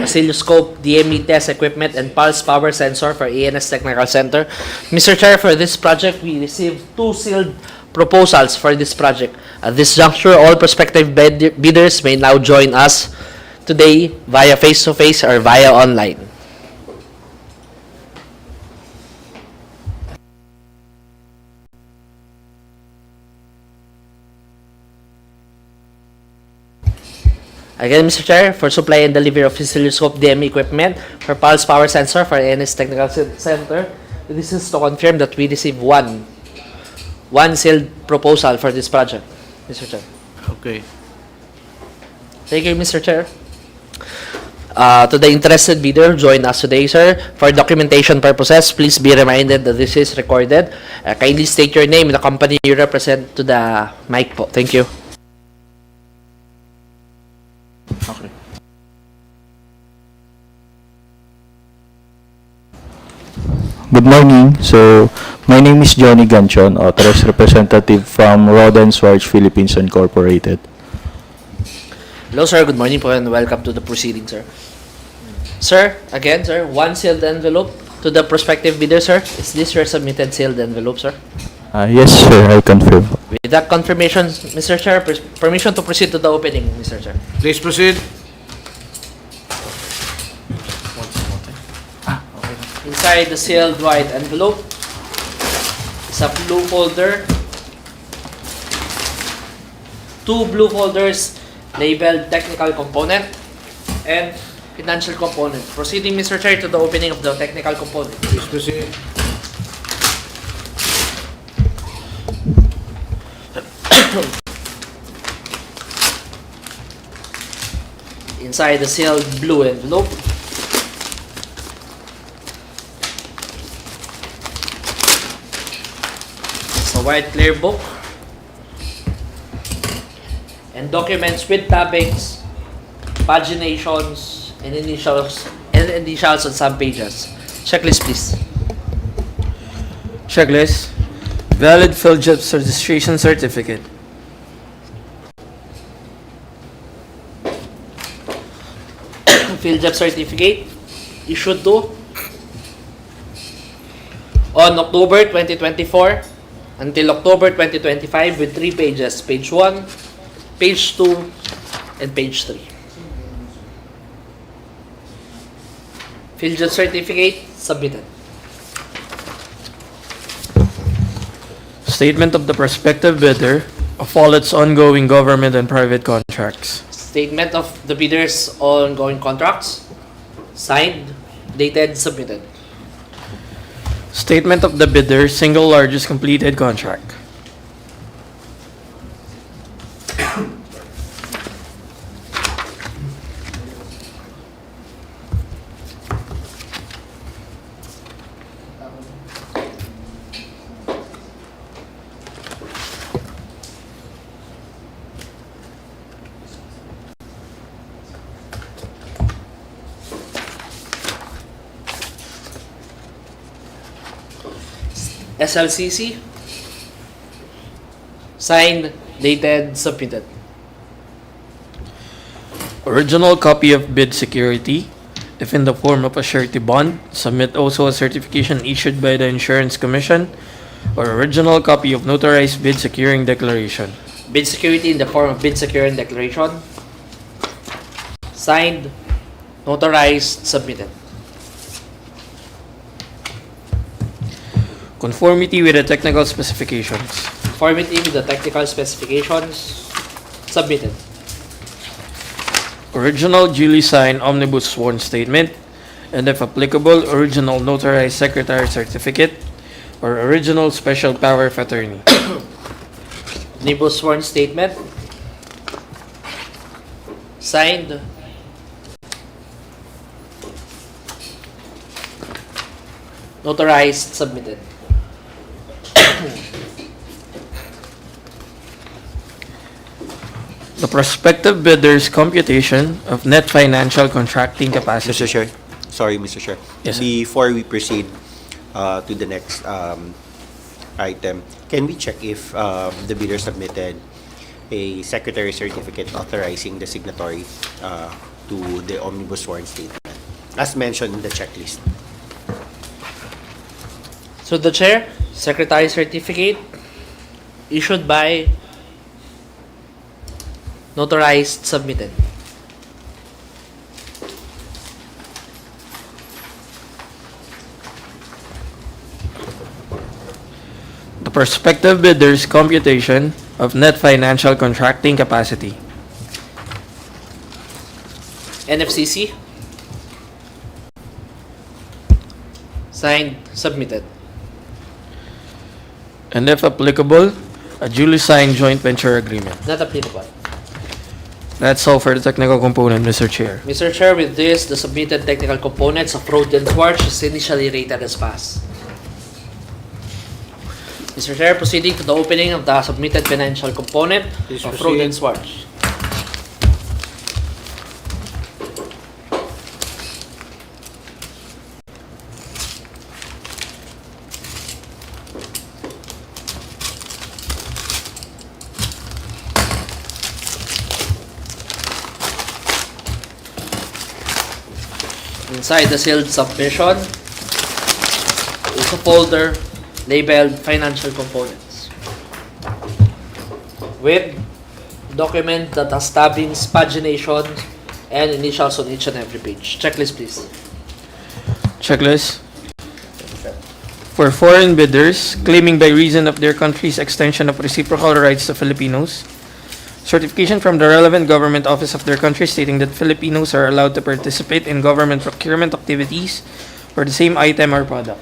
oscilloscope, DME test equipment, and pulse power sensor for ANS Technical Center. Mr. Chair, for this project, we received 2 sealed proposals for this project. At this juncture, all prospective bidders may now join us today via face-to-face or via online. Again, Mr. Chair, for supply and delivery of oscilloscope DME equipment for pulse power sensor for ANS Technical Center, this is to confirm that we received one sealed proposal for this project, Mr. Chair. Okay. Thank you, Mr. Chair. To the interested bidder, join us today, sir. For documentation purposes, please be reminded that this is recorded. Kindly state your name and the company you represent to the mic po. Thank you. Okay. Good morning. So, my name is Johnny Ganchon, authorized representative from Roden Swartz Philippines Incorporated. Hello, sir. Good morning po and welcome to the proceeding, sir. Sir, again, sir, one sealed envelope to the prospective bidder, sir. Is this your submitted sealed envelope, sir? Yes, sir. I confirm. With that confirmation, Mr. Chair, permission to proceed to the opening, Mr. Chair. Please proceed. Inside the sealed white envelope is a blue folder. 2 blue folders labeled technical component and financial component. Proceeding, Mr. Chair, to the opening of the technical component. Please proceed. Inside the sealed blue envelope is a white clear book and documents with tabbings, paginations, and initials on some pages. Checklist, please. Checklist. Valid field job registration certificate. Field job certificate issued to on October 2024 until October 2025 with 3 pages. Page 1, page 2, and page 3. Field job certificate submitted. Statement of the prospective bidder of all its ongoing government and private contracts. Statement of the bidder's ongoing contracts. Signed, dated, submitted. Statement of the bidder's single largest completed contract. SLCC. Signed, dated, submitted. Original copy of bid security, if in the form of a surety bond, submit also a certification issued by the Insurance Commission, or original copy of notarized bid securing declaration. Bid security in the form of bid securing declaration. Signed, notarized, submitted. Conformity with the technical specifications. Conformity with the technical specifications. Submitted. Original duly signed omnibus sworn statement, and if applicable, original notarized secretary certificate, or original special power of attorney. Omnibus sworn statement. Signed. Notarized, submitted. The prospective bidder's computation of net financial contracting capacity. Mr. Chair, sorry, Mr. Chair. Yes, sir. Before we proceed to the next item, can we check if the bidder submitted a secretary certificate authorizing the signatory to the omnibus warrant statement, as mentioned in the checklist. So the chair, secretary certificate issued by notarized submitted. The prospective bidder's computation of net financial contracting capacity. NFCC. Signed, submitted. And if applicable, a duly signed joint venture agreement. Not applicable. That's all for the technical component, Mr. Chair. Mr. Chair, with this, the submitted technical components of road and swartz is initially rated as pass. Mr. Chair, proceeding to the opening of the submitted financial component Please of road and proceed. swartz. Inside the sealed submission is a folder labeled financial components with document that has tabbings, pagination, and initials on each and every page. Checklist, please. Checklist. For foreign bidders claiming by reason of their country's extension of reciprocal rights to Filipinos, certification from the relevant government office of their country stating that Filipinos are allowed to participate in government procurement activities for the same item or product.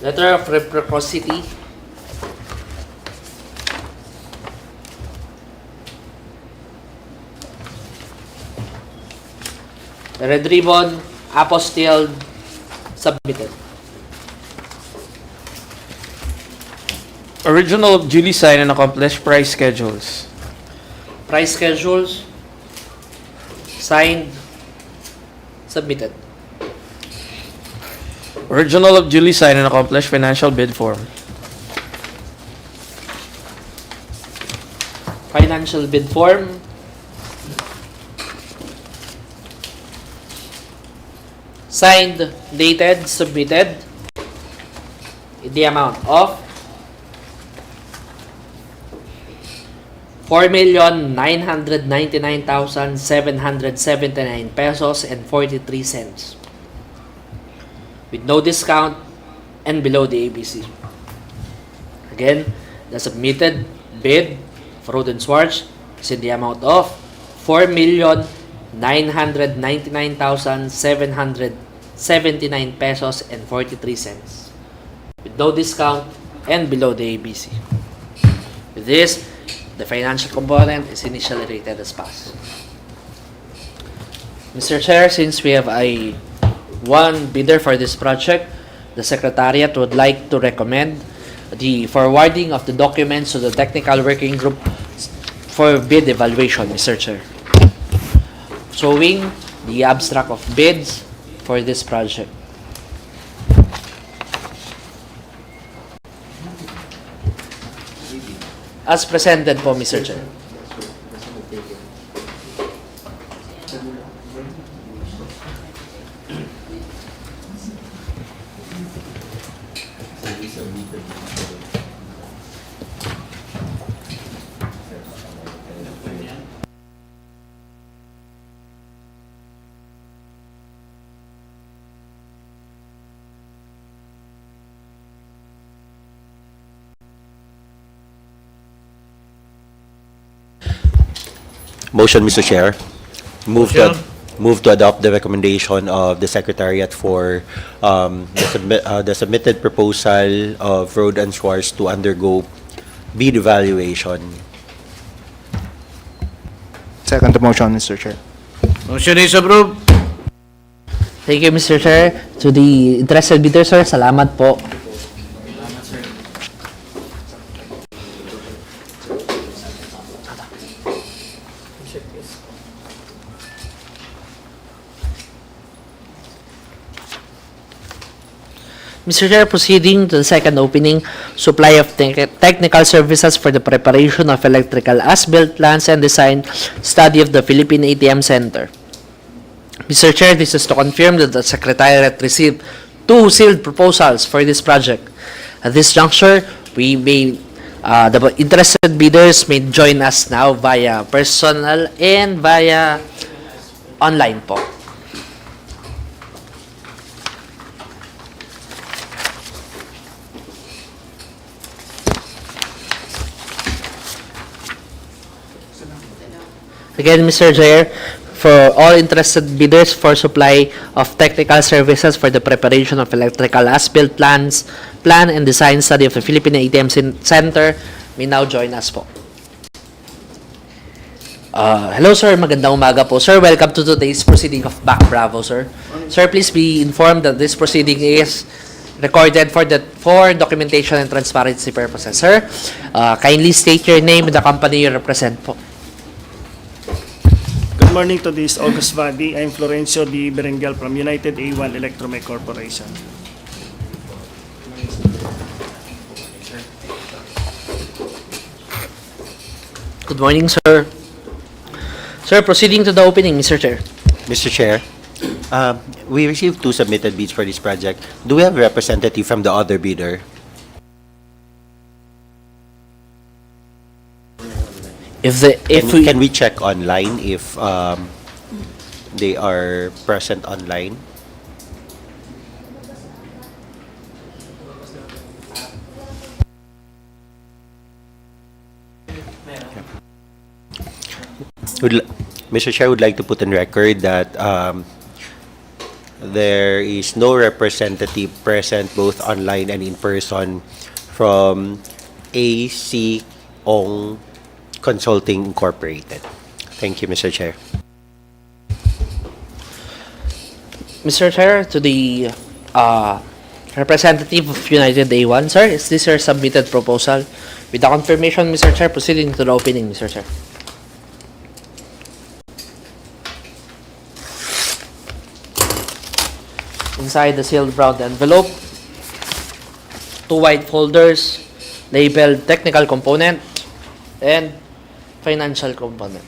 Letter of reciprocity. The red ribbon, apostilled, submitted. Original of duly signed and accomplished price schedules. Price schedules, signed, submitted. Original of duly signed and accomplished financial bid form. Financial bid form, signed, dated, submitted in the amount of 4,999,779 pesos and 43 cents with no discount and below the ABC. Again, the submitted bid for road and swartz is in the amount of 4,999,779 pesos and 43 cents with no discount and below the ABC. With this, the financial component is initially rated as pass. Mr. Chair, since we have one bidder for this project, the Secretariat would like to recommend the forwarding of the documents to the Technical Working Group for bid evaluation, Mr. Chair. Showing the abstract of bids for this project. As presented po, Mr. Chair. Motion, Mr. Chair. Motion. Move to adopt the recommendation of the Secretariat for the submitted proposal of Road and Swartz to undergo bid evaluation. Second the motion, Mr. Chair. Motion is approved. Thank you, Mr. Chair. To the interested bidder, sir, salamat po. Mr. Chair, proceeding to the second opening, supply of technical services for the preparation of electrical as-built plans and design study of the Philippine ATM Center. Mr. Chair, this is to confirm that the Secretariat received 2 sealed proposals for this project. At this juncture, the interested bidders may join us now via personal and via online po. Again, Mr. Chair, for all interested bidders for supply of technical services for the preparation of electrical as-built plan and design study of the Philippine ATM Center, may now join us po. Hello sir, magandang umaga po. Sir, welcome to today's proceeding of BAC Bravo, sir. Sir, please be informed that this proceeding is recorded for documentation and transparency purposes. Sir, kindly state your name and the company you represent po. Good morning to this August body. I'm Florencio Di Berengel from United A1 Electromech Corporation. Good morning, sir. Sir, proceeding to the opening, Mr. Chair. Mr. Chair, we received 2 submitted bids for this project. Do we have a representative from the other bidder? Can we check online if they are present online? Mr. Chair, would like to put on record that there is no representative present both online and in person from AC Ong Consulting Incorporated. Thank you, Mr. Chair. Mr. Chair, to the representative of United A1, sir, is this your submitted proposal? With the confirmation, Mr. Chair, proceeding to the opening, Mr. Chair. Inside the sealed brown envelope, 2 white folders labeled technical component and financial component.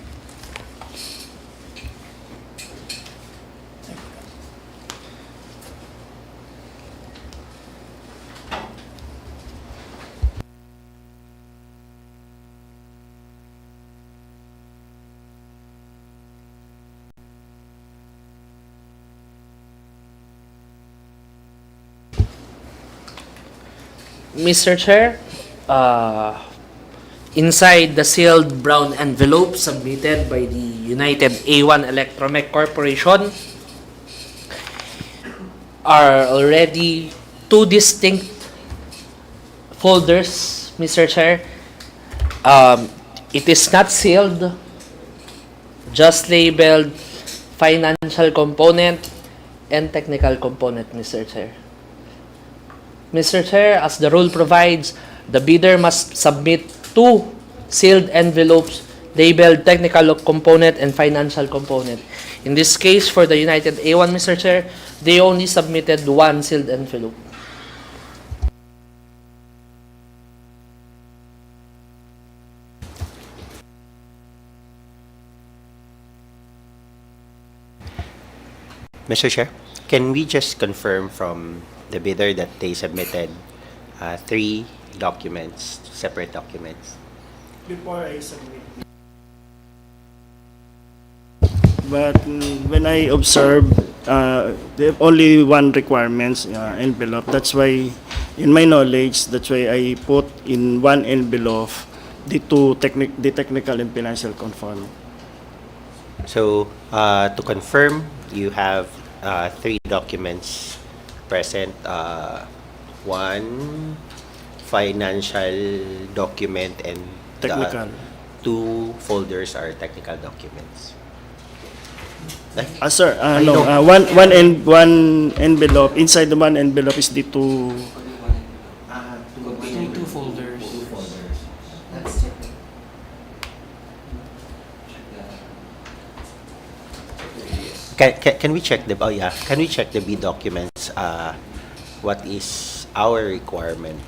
Mr. Chair, inside the sealed brown envelope submitted by the United A1 Electromech Corporation are already 2 distinct folders, Mr. Chair. It is not sealed, just labeled financial component and technical component, Mr. Chair. Mr. Chair, as the rule provides, the bidder must submit 2 sealed envelopes labeled technical component and financial component. In this case, for the United A1, Mr. Chair, they only submitted 1 sealed envelope. Mr. Chair, can we just confirm from the bidder that they submitted 3 documents, separate documents? Before I submit. But when I observe, they have only 1 requirements envelope. That's why, in my knowledge, that's why I put in 1 envelope the technical and financial conform. So, to confirm, you have 3 documents present. 1 financial document and Technical. 2 folders are technical documents. Sir, I no, know. one envelope. Inside the 1 envelope is the 2. Two folders. Can we check the Can we check the B documents what is our requirement.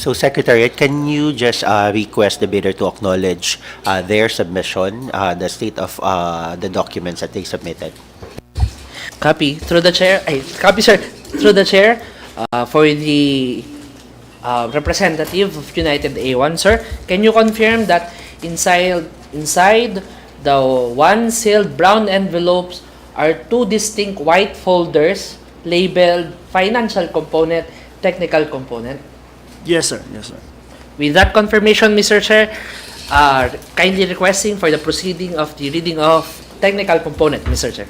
So, Secretariat, can you just request the bidder to acknowledge their submission, the state of the documents that they submitted? Copy through the chair. Copy, sir. Through the chair, for the representative of United A1, sir, can you confirm that inside the one sealed brown envelopes are two distinct white folders labeled financial component, technical component? Yes, sir. Yes, sir. With that confirmation, Mr. Chair, kindly requesting for the proceeding of the reading of technical component, Mr. Chair.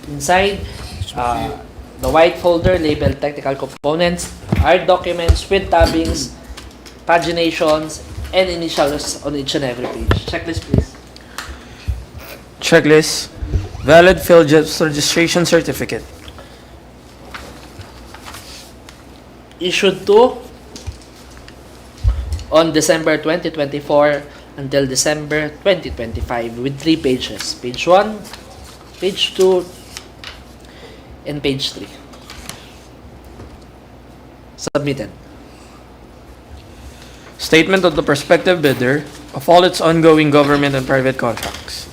Inside the white folder labeled technical components are documents with tabbings, paginations, and initials on each and every page. Checklist, please. Checklist. Valid field registration certificate. Issued to on December 2024 until December 2025 with 3 pages. Page 1, page 2, and page 3. Submitted. Statement of the prospective bidder of all its ongoing government and private contracts.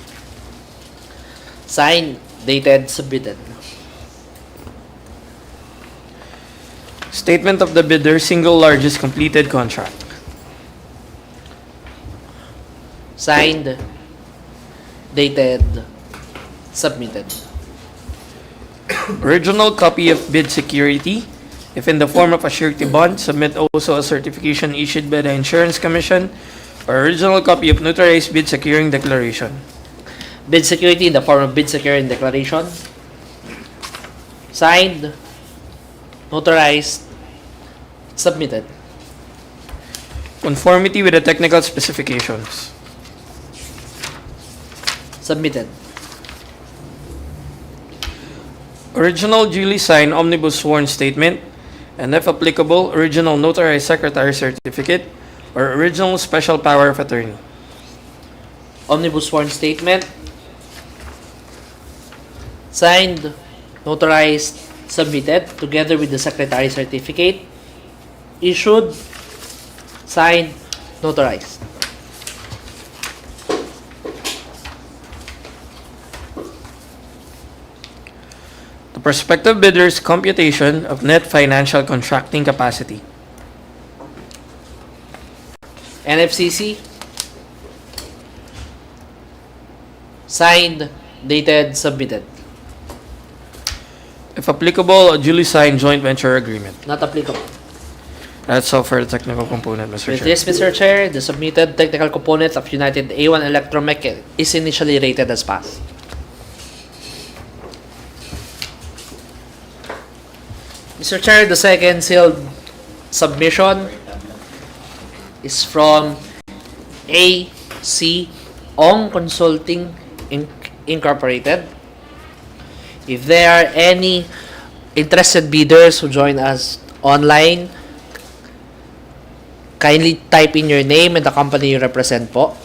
Signed, dated, submitted. Statement of the bidder's single largest completed contract. Signed, dated, submitted. Original copy of bid security. If in the form of a surety bond, submit also a certification issued by the Insurance Commission or original copy of notarized bid securing declaration. Bid security in the form of bid securing declaration. Signed, notarized, submitted. Conformity with the technical specifications. Submitted. Original duly signed omnibus sworn statement, and if applicable, original notarized secretary certificate or original special power of attorney. Omnibus sworn statement. Signed, notarized, submitted together with the secretary certificate. Issued, signed, notarized. The prospective bidder's computation of net financial contracting capacity. NFCC. Signed, dated, submitted. If applicable, a duly signed joint venture agreement. Not applicable. That's all for the technical component, Mr. With Chair. this, Mr. Chair, the submitted technical component of United A1 Electromech is initially rated as passed. Mr. Chair, the second sealed submission is from AC Ong Consulting Incorporated. If there are any interested bidders who join us online, kindly type in your name and the company you represent po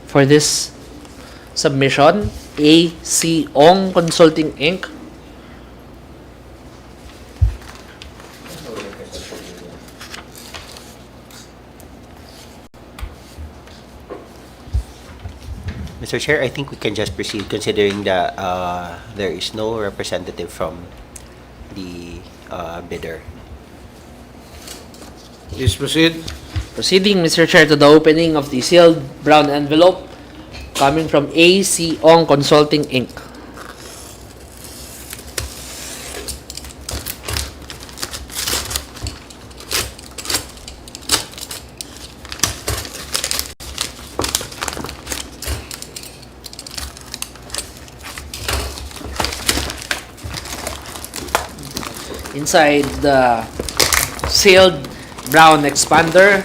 for this submission. AC Ong Consulting Inc. Mr. Chair, I think we can just proceed considering that there is no representative from the bidder. Please proceed. Proceeding, Mr. Chair, to the opening of the sealed brown envelope coming from AC Ong Consulting Inc. Inside the sealed brown expander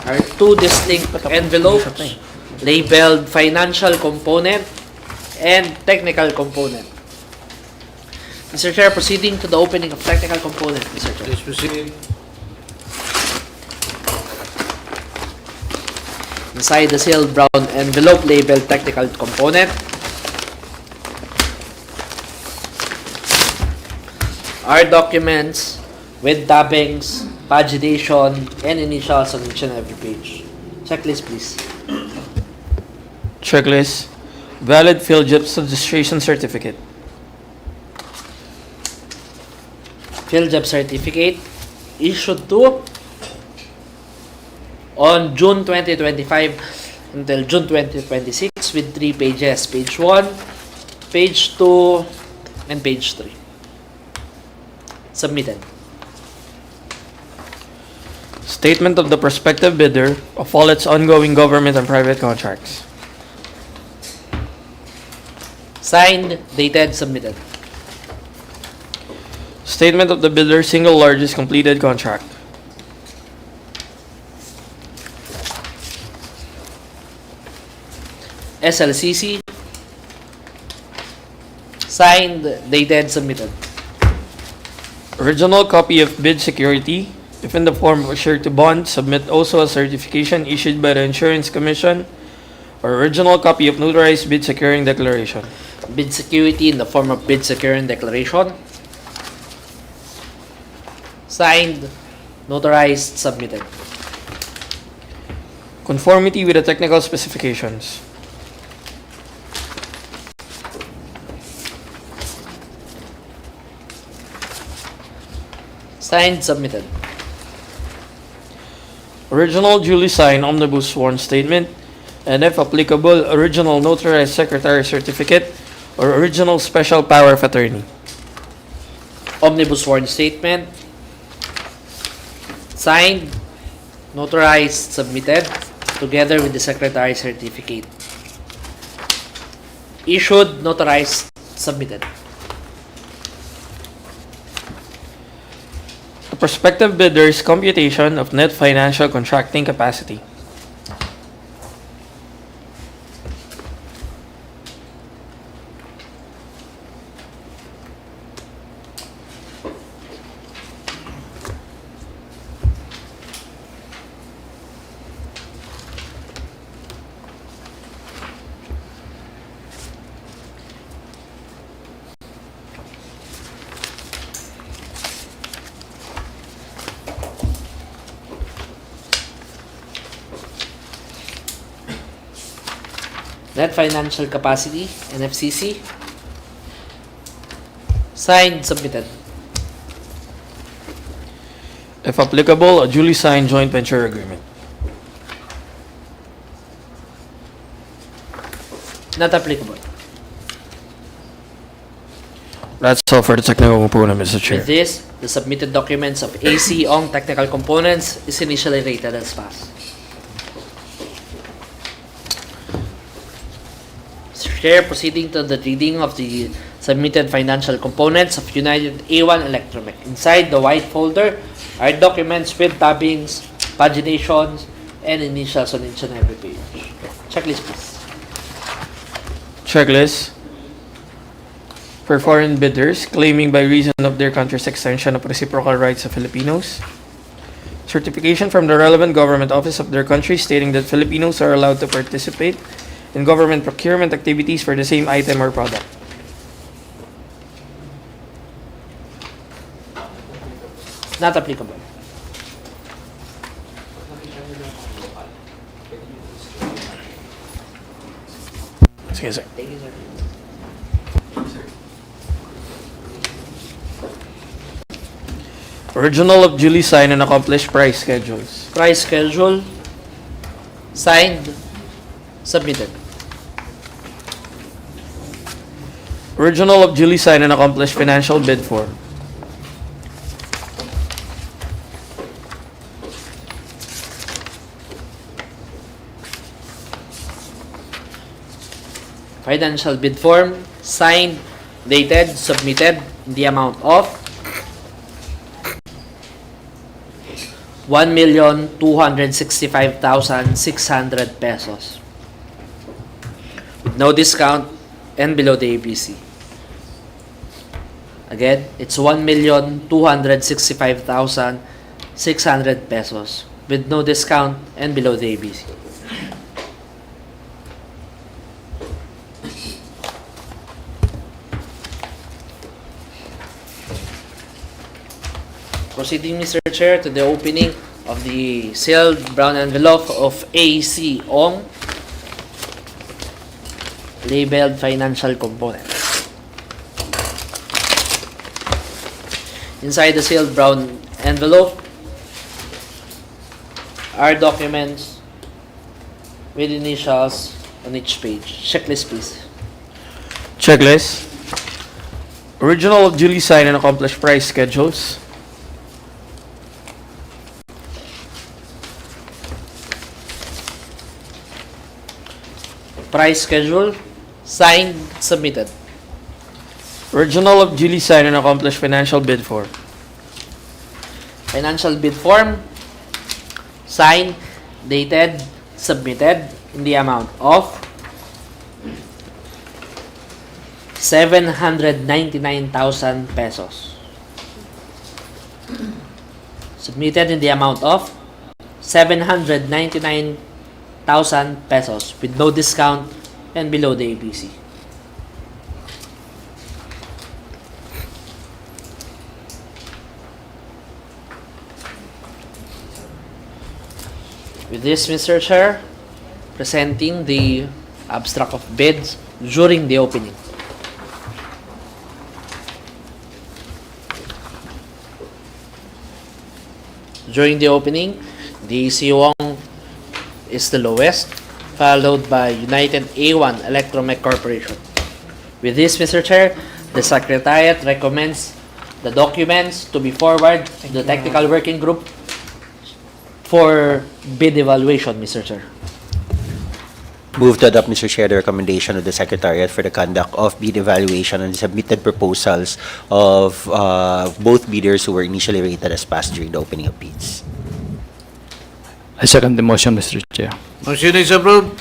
are two distinct envelopes labeled financial component and technical component. Mr. Chair, proceeding to the opening of technical component, Mr. Chair. Please proceed. Inside the sealed brown envelope labeled technical component are documents with tabbings, pagination, and initials on each and every page. Checklist, please. Checklist. Valid field job registration certificate. Field job certificate issued to on June 2025 until June 2026 with 3 pages. Page 1, page 2, and page 3. Submitted. Statement of the prospective bidder of all its ongoing government and private contracts. Signed, dated, submitted. Statement of the bidder's single largest completed contract. SLCC. Signed, dated, submitted. Original copy of bid security, if in the form of a surety bond, submit also a certification issued by the Insurance Commission, or original copy of notarized bid securing declaration. Bid security in the form of bid securing declaration. Signed, notarized, submitted. Conformity with the technical specifications. Signed, submitted. Original duly signed omnibus sworn statement, and if applicable, original notarized secretary certificate or original special power of attorney. Omnibus sworn statement. Signed, notarized, submitted, together with the secretary certificate. Issued, notarized, submitted. The prospective bidder's computation of net financial contracting capacity. Net financial capacity, NFCC. Signed, submitted. If applicable, a duly signed joint venture agreement. Not applicable. That's all for the technical component, Mr. Chair. With this, the submitted documents of AC Ong technical components is initially rated as passed. Mr. Chair, proceeding to the reading of the submitted financial components of United A1 Electromech. Inside the white folder are documents with tabbings, paginations, and initials on each and every page. Checklist, please. Checklist. For foreign bidders claiming by reason of their country's extension of reciprocal rights of Filipinos. Certification from the relevant government office of their country stating that Filipinos are allowed to participate in government procurement activities for the same item or product. Not applicable. Sige, sir. Thank you, sir. Original of duly signed and accomplished price schedules. Price schedule, signed, submitted. Original of duly signed and accomplished financial bid form. Financial bid form, signed, dated, submitted in the amount of 1,265,600 pesos. With no discount and below the ABC. Again, it's 1,265,600 pesos with no discount and below the ABC. Proceeding, Mr. Chair, to the opening of the sealed brown envelope of AC Ong, labeled financial component. Inside the sealed brown envelope are documents with initials on each page. Checklist, please. Checklist. Original of duly signed and accomplished price schedules. Price schedule, signed, submitted. Original of duly signed and accomplished financial bid form. Financial bid form, signed, dated, submitted in the amount of 799,000 pesos. Submitted in the amount of 799,000 pesos with no discount and below the ABC. With this, Mr. Chair, presenting the abstract of bids during the opening. During the opening, the Siwong is the lowest, followed by United A1 Electromech Corporation. With this, Mr. Chair, the Secretariat recommends the documents to be forwarded to the Technical Working Group for bid evaluation, Mr. Chair. Move to adopt, Mr. Chair, the recommendation of the Secretariat for the conduct of bid evaluation on the submitted proposals of both bidders who were initially rated as passed during the opening of bids. I second the motion, Mr. Chair. Motion is approved.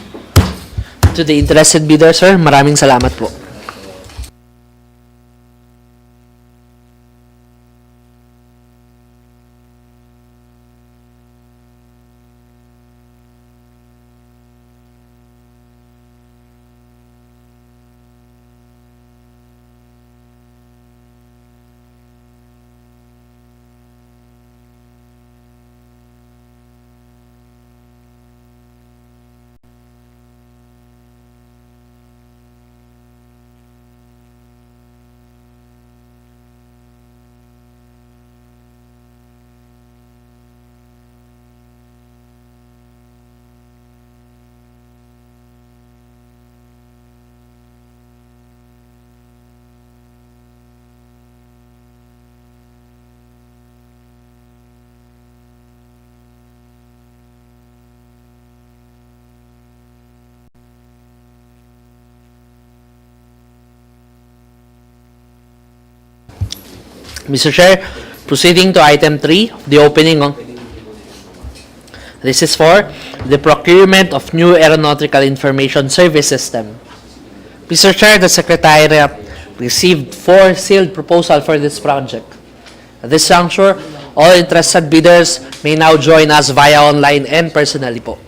To the interested bidder, sir, maraming salamat po. Mr. Chair, proceeding to item 3, the opening on. This is for the procurement of new Aeronautical Information Service System. Mr. Chair, the Secretariat received 4 sealed proposals for this project. At this juncture, all interested bidders may now join us via online and personally po.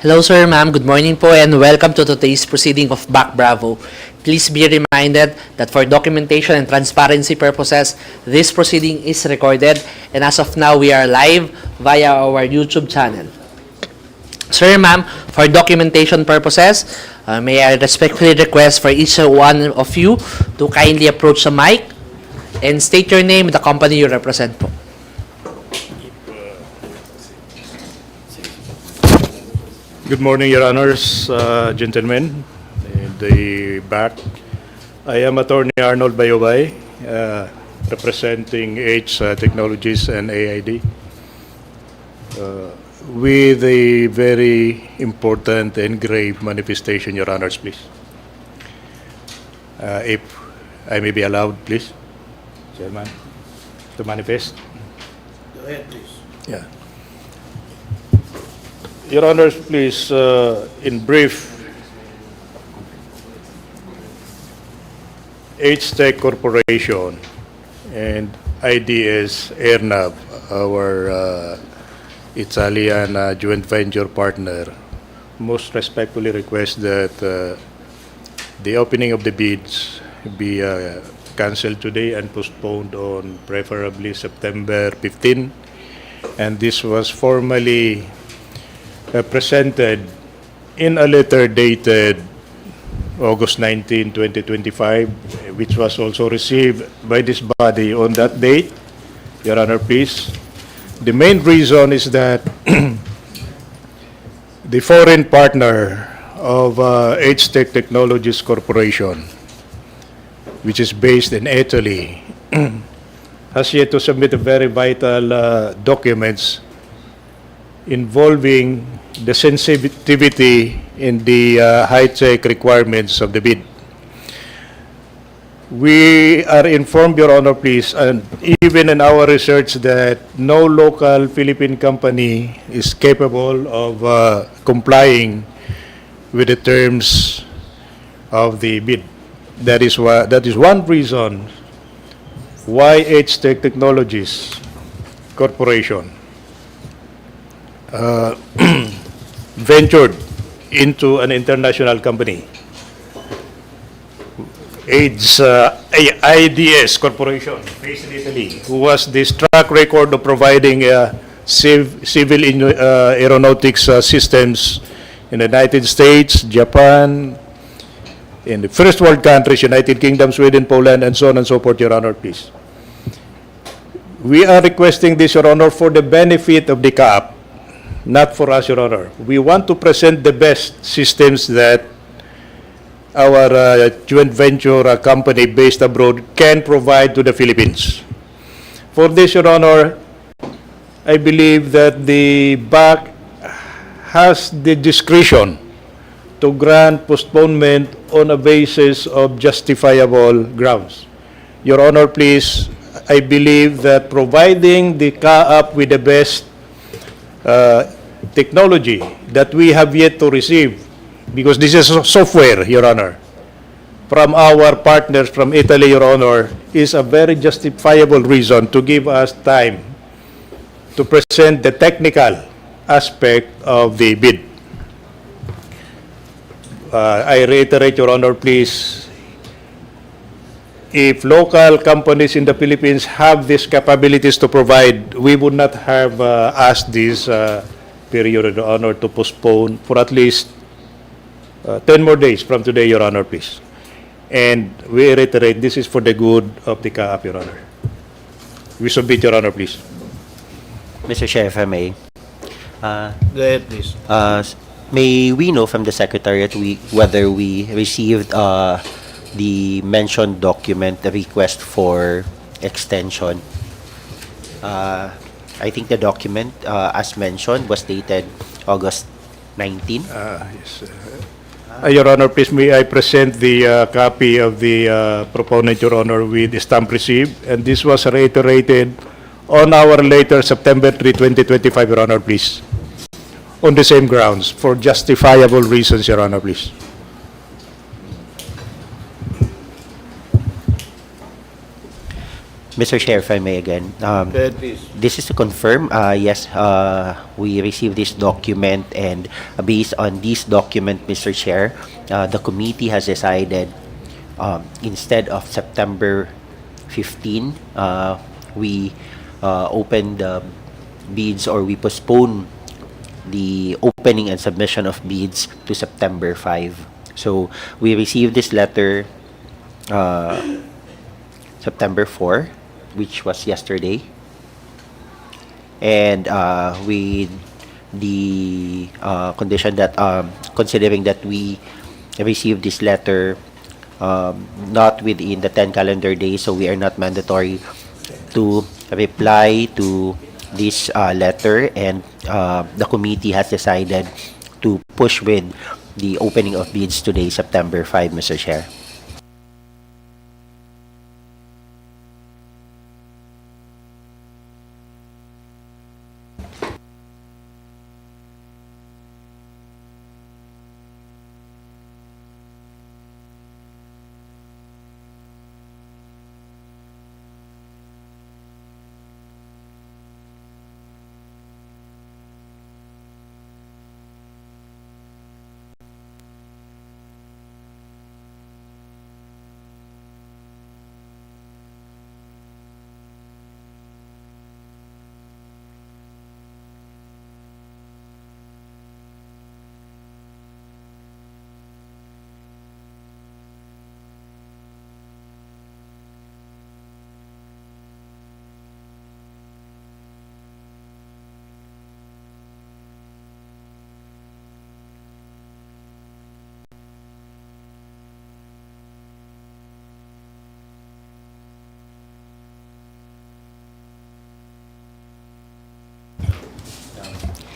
Hello, sir, ma'am. Good morning po and welcome to today's proceeding of BAC Bravo. Please be reminded that for documentation and transparency purposes, this proceeding is recorded and as of now, we are live via our YouTube channel. Sir, ma'am, for documentation purposes, may I respectfully request for each one of you to kindly approach the mic and state your name and the company you represent po. Good morning, Your Honors, gentlemen, in the back. I am Attorney Arnold Bayobay, representing H Technologies and AID, with a very important and grave manifestation, Your Honors, please. If I may be allowed, please, Chairman, to manifest. Go ahead, please. Yeah. Your Honors, please, in brief, H-Tech Corporation and IDS Airnav, our Italian joint venture partner, most respectfully request that the opening of the bids be canceled today and postponed on preferably September 15. And this was formally presented in a letter dated August 19, 2025, which was also received by this body on that date. Your Honor, please. The main reason is that the foreign partner of H-Tech Technologies Corporation, which is based in Italy, has yet to submit a very vital documents involving the sensitivity in the high-tech requirements of the bid. We are informed, Your Honor, please, and even in our research that no local Philippine company is capable of complying with the terms of the bid. That is one reason why H-Tech Technologies Corporation ventured into an international company, IDS Corporation, based in Italy, who has this track record of providing civil aeronautics systems in the United States, Japan, in the first world countries, United Kingdom, Sweden, Poland, and so on and so forth, Your Honor, please. We are requesting this, Your Honor, for the benefit of the CAAP, not for us, Your Honor. We want to present the best systems that our joint venture company based abroad can provide to the Philippines. For this, Your Honor, I believe that the BAC has the discretion to grant postponement on a basis of justifiable grounds. Your Honor, please, I believe that providing the CAAP with the best technology that we have yet to receive, because this is software, Your Honor, from our partners from Italy, Your Honor, is a very justifiable reason to give us time to present the technical aspect of the bid. I reiterate, Your Honor, please, if local companies in the Philippines have these capabilities to provide, we would not have asked this period, Your Honor, to postpone for at least 10 more days from today, Your Honor, please. And we reiterate, this is for the good of the CAAP, Your Honor. We submit, Your Honor, please. Mr. Chair, if I may. Go ahead, please. May we know from the Secretariat whether we received the mentioned document, the request for extension? I think the document, as mentioned, was dated August 19. Yes. Your Honor, please, may I present the copy of the proponent, Your Honor, with the stamp received, and this was reiterated on our later September 3, 2025, Your Honor, please, on the same grounds, for justifiable reasons, Your Honor, please. Mr. Chair, if I may again. Go ahead, please. This is to confirm, yes, we received this document, and based on this document, Mr. Chair, the committee has decided instead of September 15, we open the bids, or we postpone the opening and submission of bids to September 5. So we received this letter September 4, which was yesterday. And with the condition that, considering that we received this letter not within the 10 calendar days, so we are not mandatory to reply to this letter, and the committee has decided to push with the opening of bids today, September 5, Mr. Chair.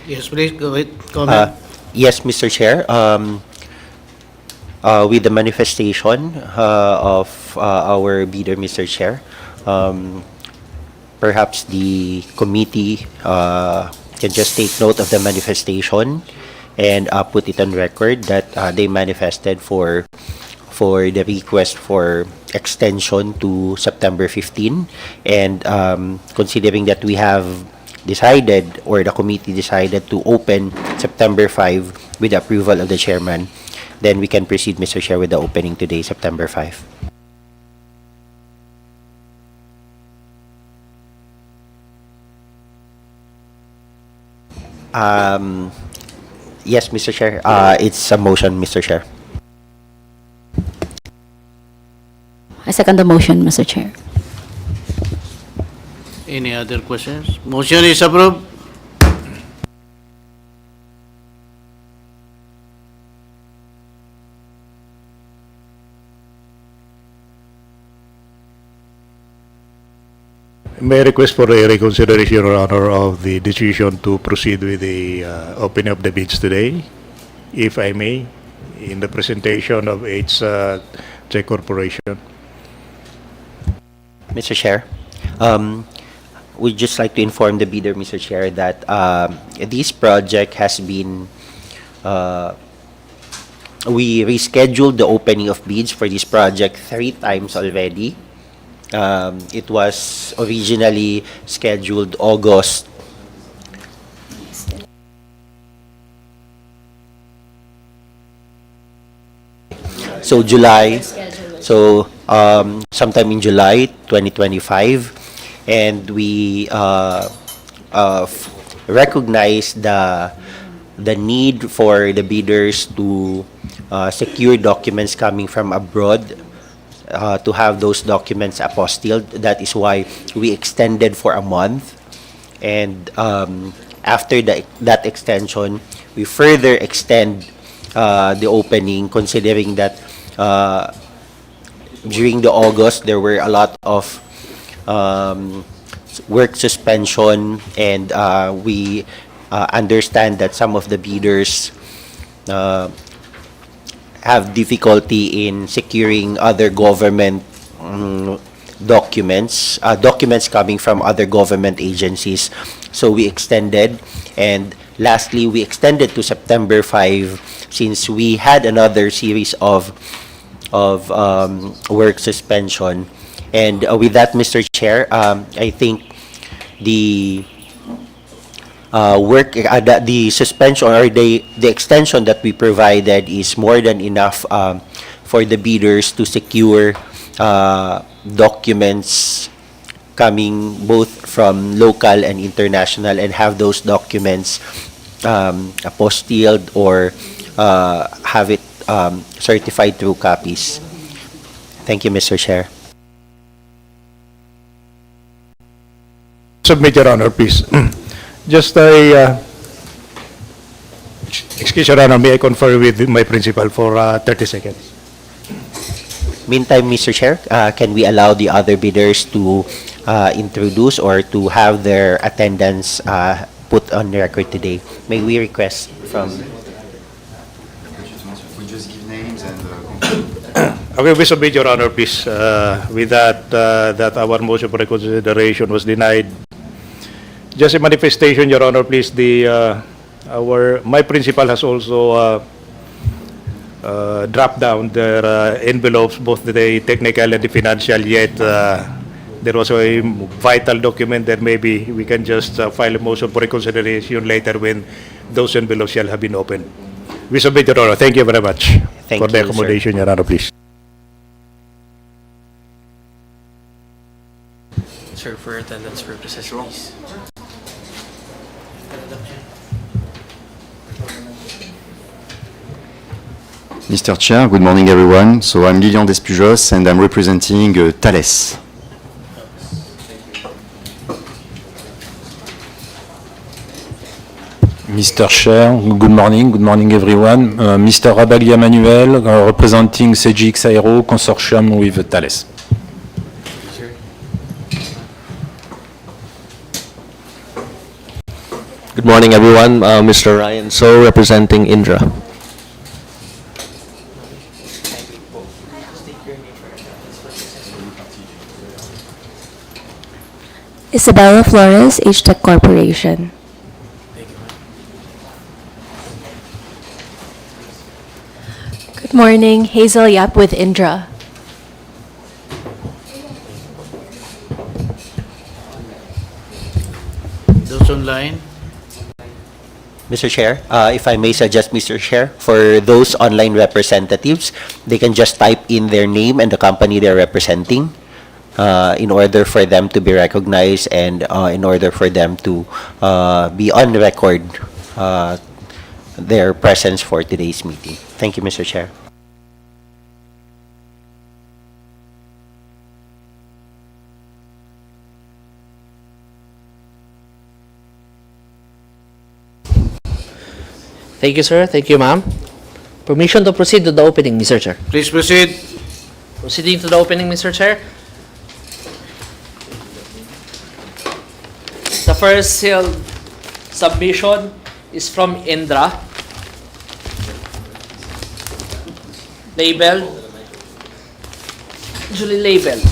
Yes, please, go ahead. Comment. Yes, Mr. Chair. With the manifestation of our bidder, Mr. Chair, perhaps the committee can just take note of the manifestation and put it on record that they manifested for the request for extension to September 15, and considering that we have decided, or the committee decided, to open September 5 with the approval of the chairman, then we can proceed, Mr. Chair, with the opening today, September 5. Yes, Mr. Chair. It's a motion, Mr. Chair. I second the motion, Mr. Chair. Any other questions? Motion is approved. May I request for a reconsideration, Your Honor, of the decision to proceed with the opening of the bids today, if I may, in the presentation of its Tech Corporation. Mr. Chair, we'd just like to inform the bidder, Mr. Chair, that this project has been, we rescheduled the opening of bids for this project 3 times already. It was originally scheduled August. So July. So sometime in July 2025, and we recognize the need for the bidders to secure documents coming from abroad, to have those documents apostilled. That is why we extended for a month, and after that extension, we further extend the opening, considering that during the August there were a lot of work suspension, and we understand that some of the bidders have difficulty in securing other government documents coming from other government agencies. So we extended, and lastly we extended to September 5 since we had another series of work suspension, And with that, Mr. Chair, I think the the suspension or the extension that we provided is more than enough for the bidders to secure documents coming both from local and international and have those documents apostilled or have it certified through copies. Thank you, Mr. Chair. Submit, Your Honor, please. Just excuse, Your Honor, may I confer with my principal for 30 seconds? Meantime, Mr. Chair, can we allow the other bidders to introduce or to have their attendance put on record today? May we request from... We just give names and Okay, we submit, Your Honor, please. With that, that our motion for reconsideration was denied. Just a manifestation, Your Honor, please. My principal has also dropped down their envelopes, both the technical and the financial. Yet there was a vital document that maybe we can just file a motion for reconsideration later when those envelopes shall have been opened. We submit, Your Honor. Thank you very much for the you, sir. accommodation, Your Honor, please. Sir, for attendance purposes, please. Mr. Chair, good morning everyone. So I'm Lilian Despujos and I'm representing Thales. Mr. Chair, good morning everyone. Mr. Rabaglia Manuel, representing CGX Aero Consortium with Thales. Good morning, everyone. Mr. Ryan So, representing Indra. Isabella Flores, H-Tech Corporation. Good morning, Hazel Yap with Indra. Those online? Mr. Chair, if I may suggest, Mr. Chair, for those online representatives, they can just type in their name and the company they're representing in order for them to be recognized and in order for them to be on record their presence for today's meeting. Thank you, Mr. Chair. Thank you, sir. Thank you, ma'am. Permission to proceed to the opening, Mr. Chair. Please proceed. Proceeding to the opening, Mr. Chair. The first sealed submission is from Indra. Labeled. Usually labeled.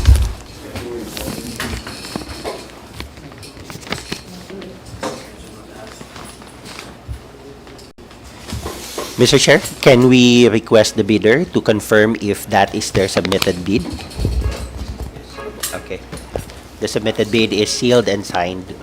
Mr. Chair, can we request the bidder to confirm if that is their submitted bid? Okay. The submitted bid is sealed and signed.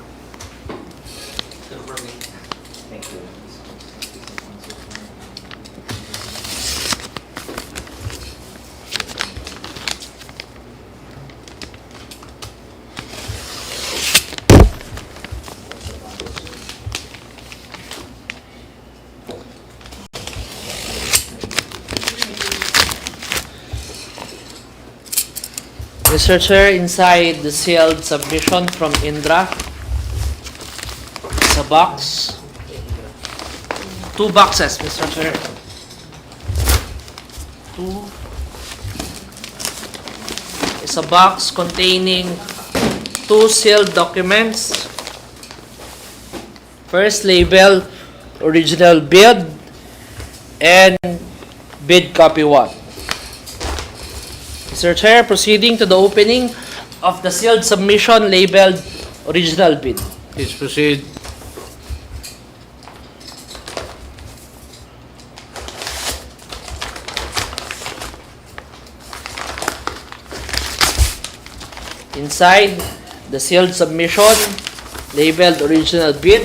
Mr. Chair, inside the sealed submission from Indra, it's a box. 2 boxes, Mr. Chair. 2. It's a box containing 2 sealed documents. First label, original bid, and bid copy 1. Mr. Chair, proceeding to the opening of the sealed submission labeled original bid. Please proceed. Inside the sealed submission labeled original bid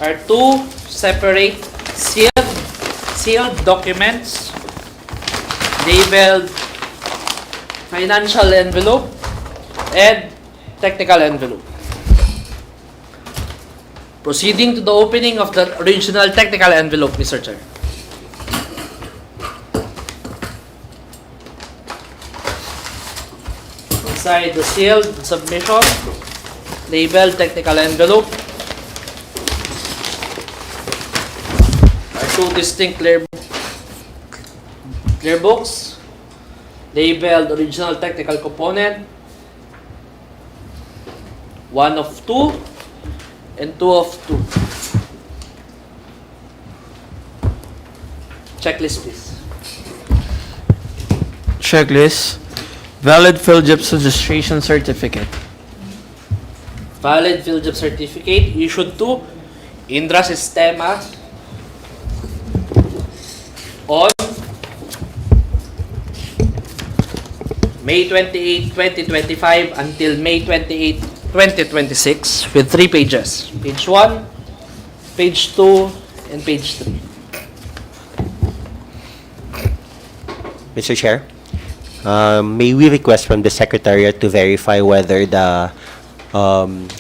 are two separate sealed documents labeled financial envelope and technical envelope. Proceeding to the opening of the original technical envelope, Mr. Chair. Inside the sealed submission labeled technical envelope are two distinct clear books labeled original technical component, 1 of 2 and 2 of 2. Checklist, please. Checklist. Valid PhilJEPS registration certificate. Valid PhilJEPS certificate issued to Indra Sistema on May 28, 2025 until May 28, 2026 with 3 pages. Page 1, page 2, and page 3. Mr. Chair, may we request from the Secretariat to verify whether the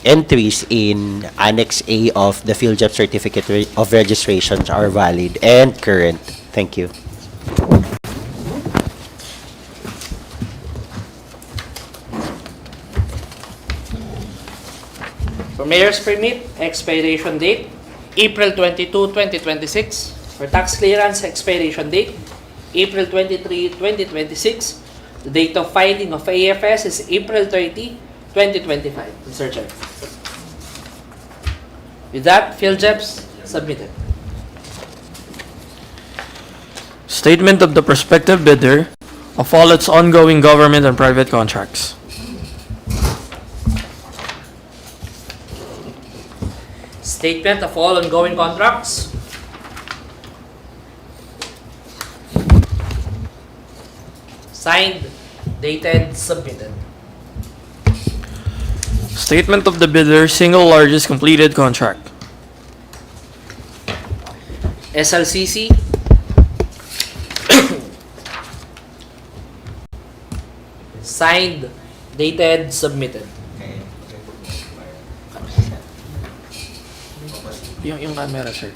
entries in Annex A of the PhilJEPS Certificate of Registrations are valid and current? Thank you. For Mayor's Permit, expiration date, April 22, 2026. For Tax Clearance, expiration date, April 23, 2026. The date of filing of AFS is April 30, 2025. Mr. Chair. With that, PhilJEPS submitted. Statement of the prospective bidder of all its ongoing government and private contracts. Statement of all ongoing contracts. Signed, dated, submitted. Statement of the bidder's single largest completed contract. SLCC. Signed, dated, submitted. Yung camera, sir.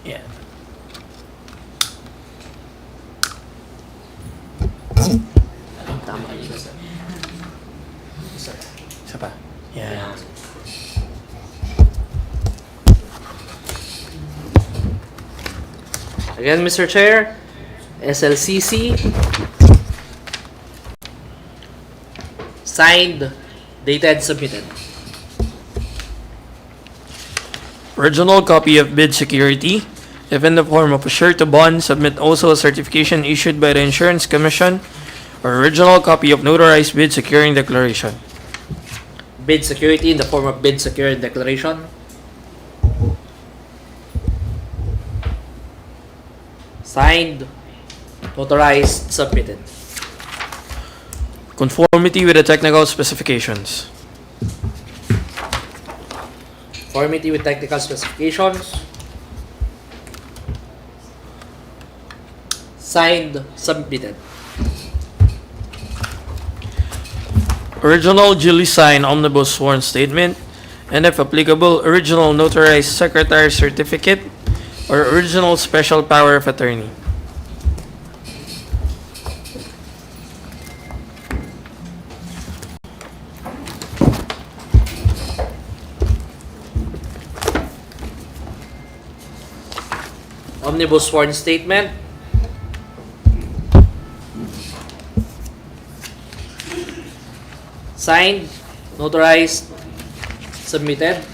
Yeah. Tama yun, sir. Isa pa. Yeah. Again, Mr. Chair, SLCC. Signed, dated, submitted. Original copy of bid security. If in the form of a surety bond, submit also a certification issued by the Insurance Commission or original copy of notarized bid securing declaration. Bid security in the form of bid security declaration. Signed, notarized, submitted. Conformity with the technical specifications. Conformity with technical specifications. Signed, submitted. Original duly signed omnibus sworn statement, and if applicable, original notarized secretary certificate or original special power of attorney. Omnibus sworn statement. Signed, notarized, submitted.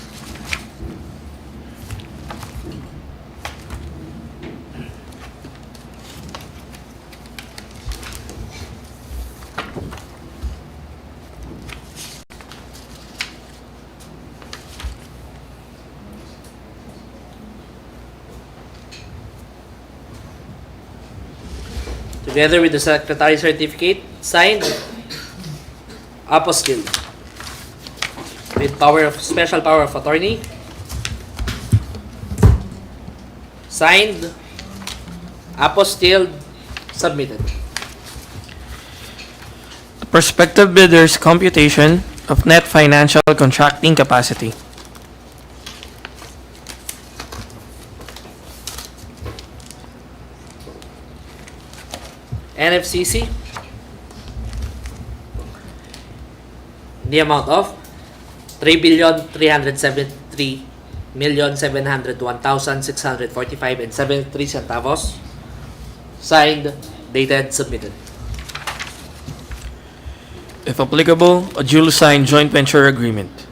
together with the Secretary Certificate, signed, apostille, with special power of attorney, signed, apostilled, submitted. Prospective bidder's computation of net financial contracting capacity. NFCC, the amount of 3,373,701,645 and 73 centavos, signed, dated, submitted. If applicable, a duly signed joint venture agreement.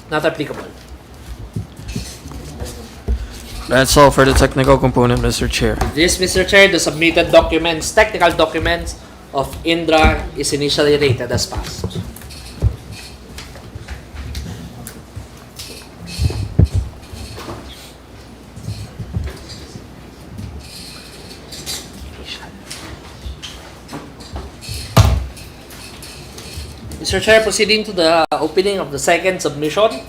Not applicable. That's all for the technical component, Mr. Chair. This, Mr. Chair, the submitted documents, technical documents of Indra is initially rated as passed. Mr. Chair, proceeding to the opening of the second submission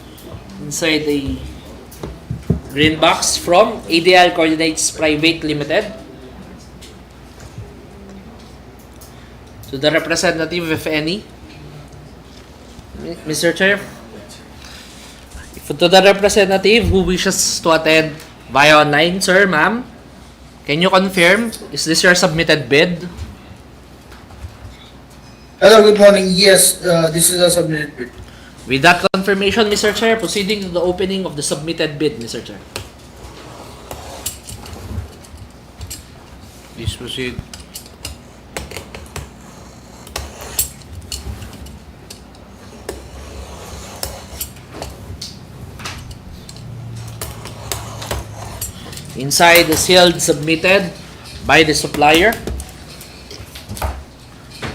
inside the green box from ADL Coordinates Private Limited. To the representative, if any. Mr. Chair, to the representative who wishes to attend via online, sir, ma'am, can you confirm, is this your submitted bid? Hello, good morning. Yes, this is a submitted bid. With that confirmation, Mr. Chair, proceeding to the opening of the submitted bid, Mr. Chair. Please proceed. Inside the sealed submitted by the supplier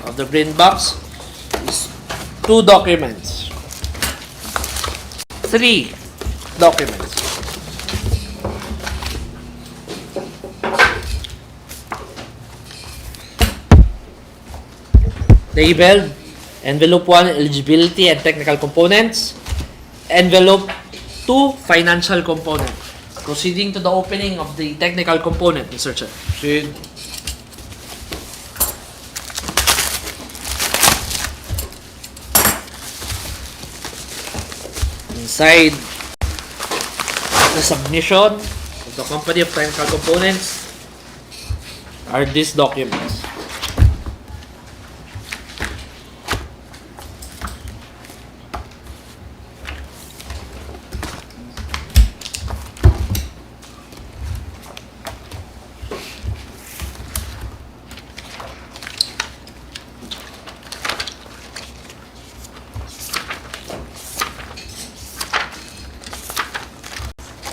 of the green box is 2 documents. 3 documents. Labeled Envelope 1 Eligibility and Technical Components, Envelope 2 Financial Component. Proceeding to the opening of the technical component, Mr. Chair. Proceed. Inside the submission of the company of technical components are these documents.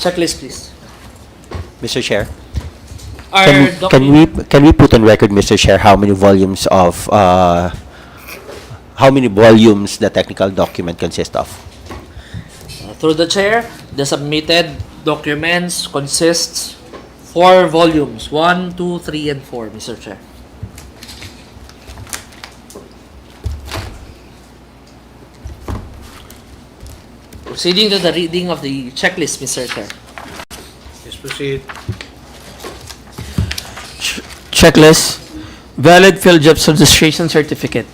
Checklist, please. Mr. Chair, Our can we put on record, Mr. Chair, how many volumes the technical document consists of? Through the chair, the submitted documents consists 4 volumes, 1, 2, 3, and 4, Mr. Chair. Proceeding to the reading of the checklist, Mr. Chair. Please proceed. Checklist. Valid PhilJobs registration certificate.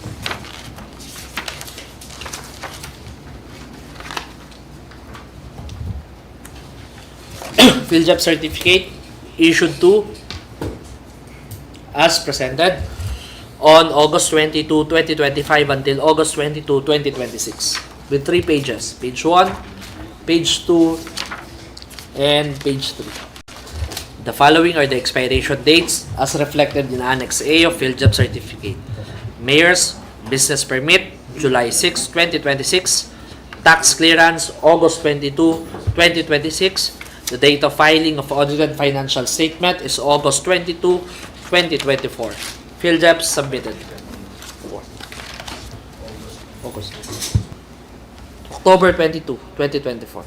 PhilJobs certificate issued to as presented on August 22, 2025 until August 22, 2026 with 3 pages. Page 1, page 2, and page 3. The following are the expiration dates as reflected in Annex A of PhilJobs certificate. Mayor's business permit, July 6, 2026. Tax clearance, August 22, 2026. The date of filing of audited financial statement is August 22, 2024. PhilJobs submitted. August. October 22, 2024.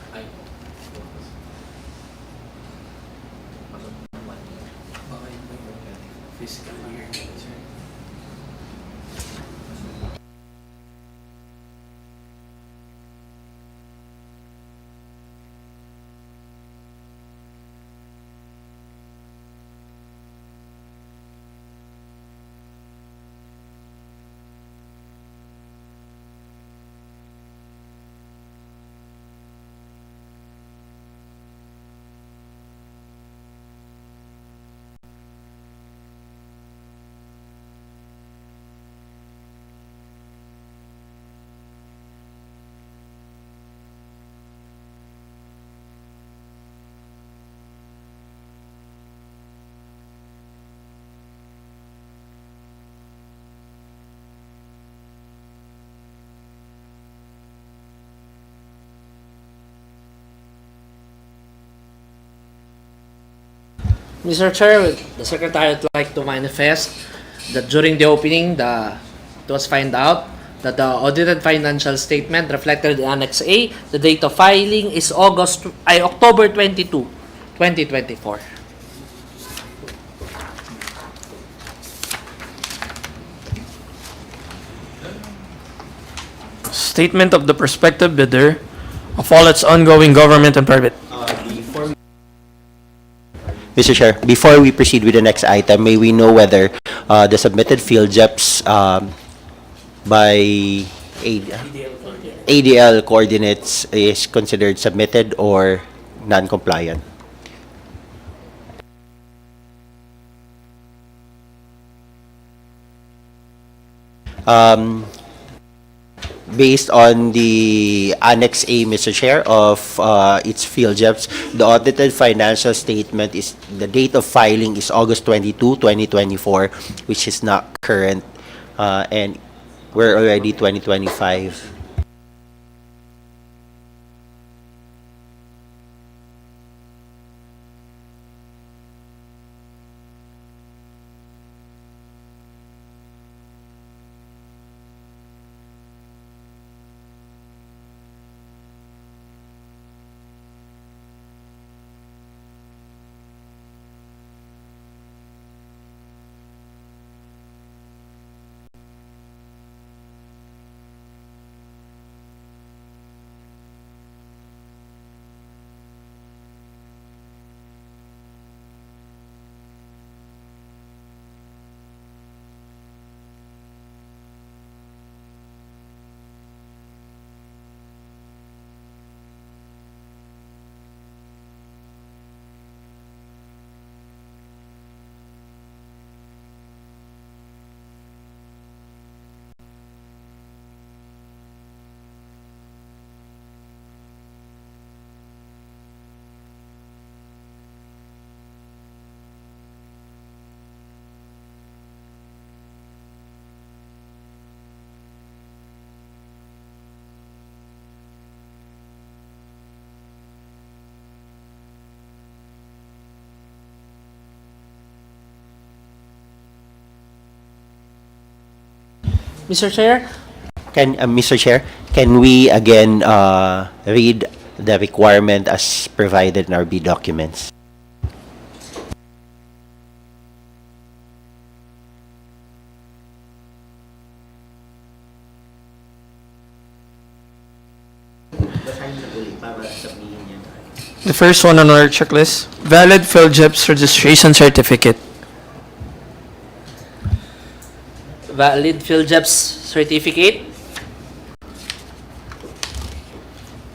Mr. Chair, the Secretary would like to manifest that during the opening, it was found out that the audited financial statement reflected in Annex A, the date of filing is October 22, 2024. Statement of the prospective bidder of all its ongoing government and private. Mr. Chair, before we proceed with the next item, may we know whether the submitted field JEPs by ADL coordinates is considered submitted or non-compliant? Based on the Annex A, Mr. Chair, of its field JEPs, the audited financial statement is, the date of filing is August 22, 2024, which is not current, and we're already 2025. Mr. Chair, Mr. Chair, can we again read the requirement as provided in our B documents? The first one on our checklist, valid PhilJEPS registration certificate. valid PhilJEPS certificate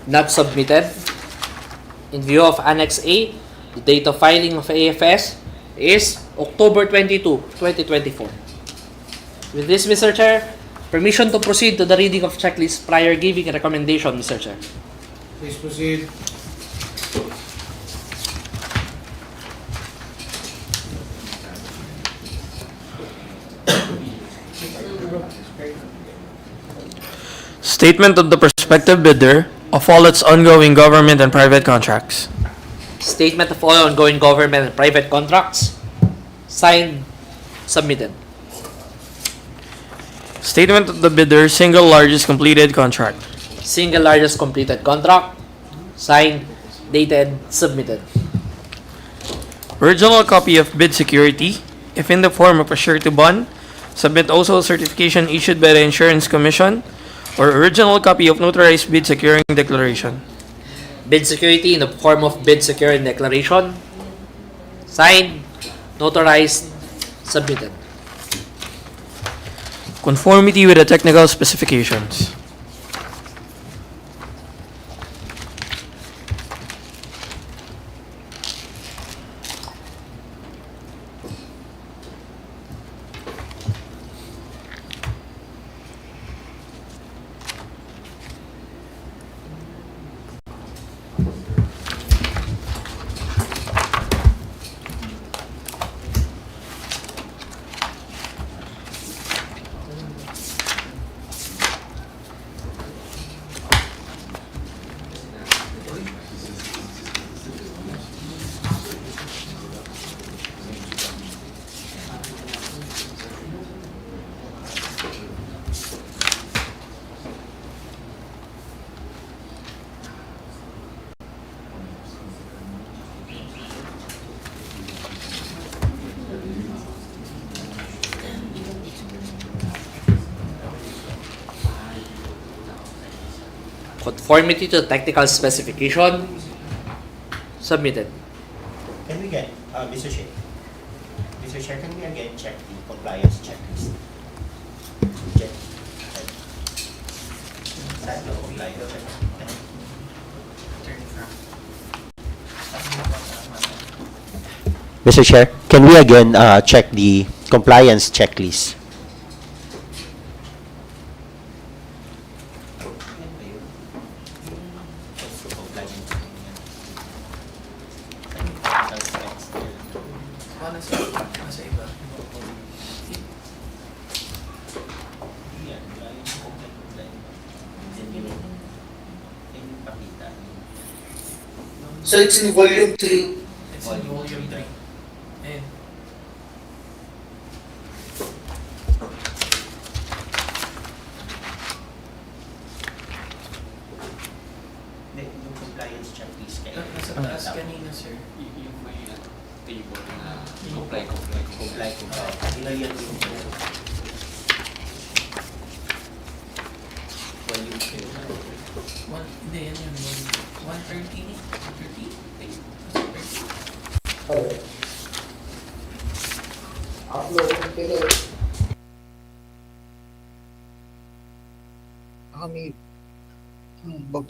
not submitted. In view of Annex A, the date of filing of AFS is October 22, 2024. With this, Mr. Chair, permission to proceed to the reading of checklist prior giving a recommendation, Mr. Chair. Please proceed. Statement of the prospective bidder of all its ongoing government and private contracts. Statement of all ongoing government and private contracts. Signed, submitted. Statement of the bidder single largest completed contract. Single largest completed contract. Signed, dated, submitted. Original copy of bid security if in the form of a surety bond, submit also a certification issued by the Insurance Commission or original copy of notarized bid securing declaration. Bid security in the form of bid securing declaration. Signed, notarized, submitted. Conformity with the technical specifications. Conformity to technical specification. Submitted. Can we get, Mr. Chair? Mr. Chair, can we again check the compliance checklist? Check. Saan yung compliance checklist? Mr. Chair, can we again check the compliance checklist? So it's in volume 3. It's in volume 3. And Yung compliance checklist kayo. nasa taas kanina, sir. Yung may table na Comply. Ilan yan yung volume 2? Hindi, yan yun. 130? 130? Okay. Upload. Pero,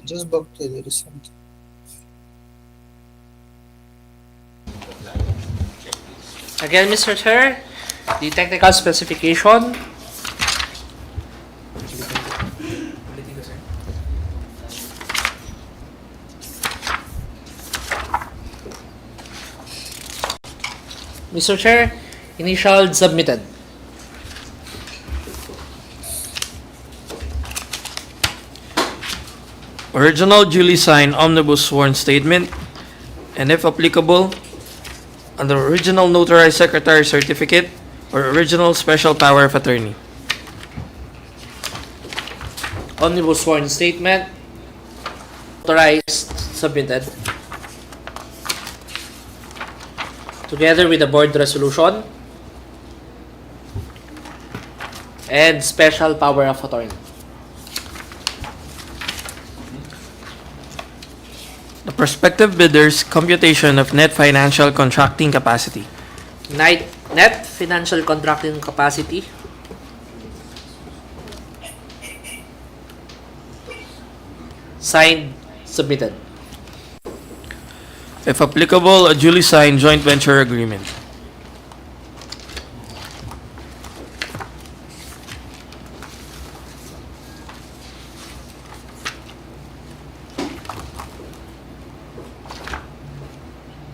just back to the result. Again, Mr. Chair, the technical specification. Mr. Chair, initialed, submitted. Original duly signed omnibus sworn statement, and if applicable, under original notarized secretary certificate or original special power of attorney. Omnibus sworn statement. Authorized, submitted. Together with the board resolution and special power of attorney. The prospective bidder's computation of net financial contracting capacity. Net financial contracting capacity. Signed, submitted. If applicable, a duly signed joint venture agreement.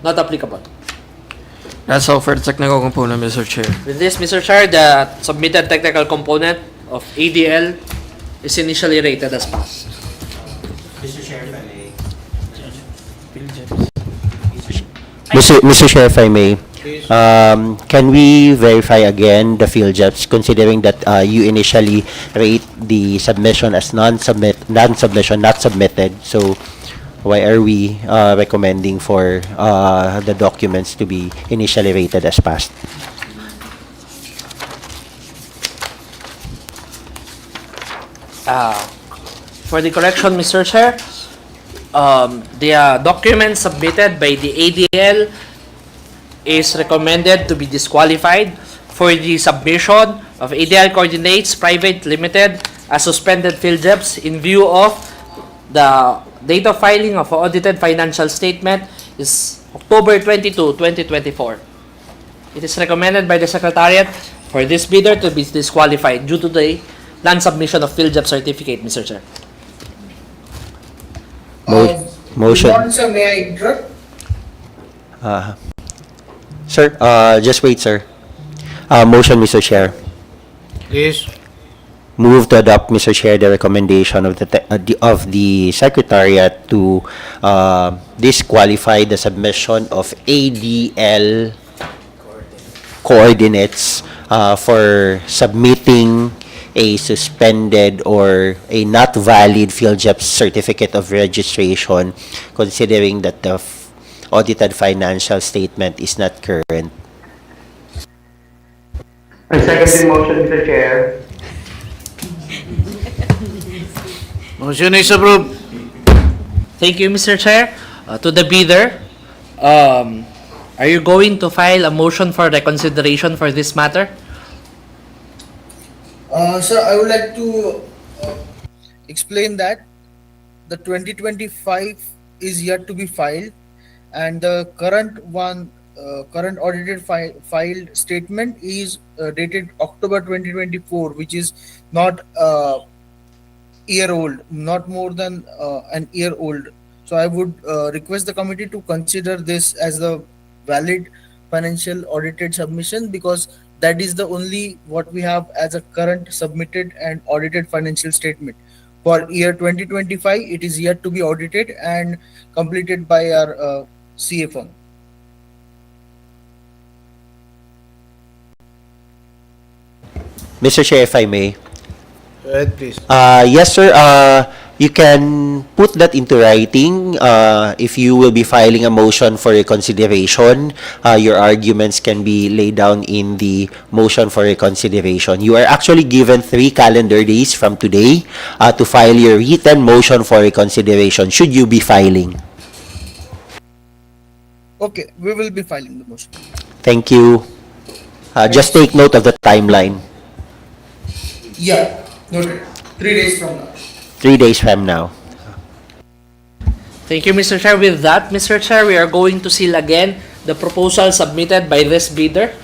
Not applicable. That's all for the technical component, Mr. Chair. With this, Mr. Chair, the submitted technical component of ADL is initially rated as passed. Mr. Chair, if I may. Mr. Chair, if I may. Can we verify again the field jobs, considering that you initially rate the submission as non-submission, not submitted? So why are we recommending for the documents to be initially rated as passed? For the correction, Mr. Chair, the document submitted by the ADL is recommended to be disqualified for the submission of ADL Coordinates Private Limited as suspended PhilJeps in view of the date of filing of audited financial statement is October 22, 2024. It is recommended by the Secretariat for this bidder to be disqualified due to the non-submission of PhilJeps certificate, Mr. Chair. Motion. Good morning, sir. May I interrupt? Sir, just wait, sir. Motion, Mr. Chair. Please. Move to adopt, Mr. Chair, the recommendation of the Secretariat to disqualify the submission of ADL coordinates for submitting a suspended or a not valid PhilJeps certificate of registration, considering that the audited financial statement is not current. I second the motion, Mr. Chair. Motion is approved. Thank you, Mr. Chair. To the bidder, are you going to file a motion for reconsideration for this matter? Sir, I would like to explain that the 2025 is yet to be filed, and the current one, current audited filed statement is dated October 2024, which is not year old, not more than an year old. So I would request the committee to consider this as a valid financial audited submission, because that is the only what we have as a current submitted and audited financial statement. For year 2025, it is yet to be audited and completed by our CFO. Mr. Chair, if I may. Go ahead, please. Yes, sir. You can put that into writing. If you will be filing a motion for reconsideration, your arguments can be laid down in the motion for reconsideration. You are actually given 3 calendar days from today to file your written motion for reconsideration, should you be filing. Okay, we will be filing the motion. Thank you. Just take note of the timeline. Yeah, noted. 3 days from now. 3 days from now. Thank you, Mr. Chair. With that, Mr. Chair, we are going to seal again the proposal submitted by this bidder.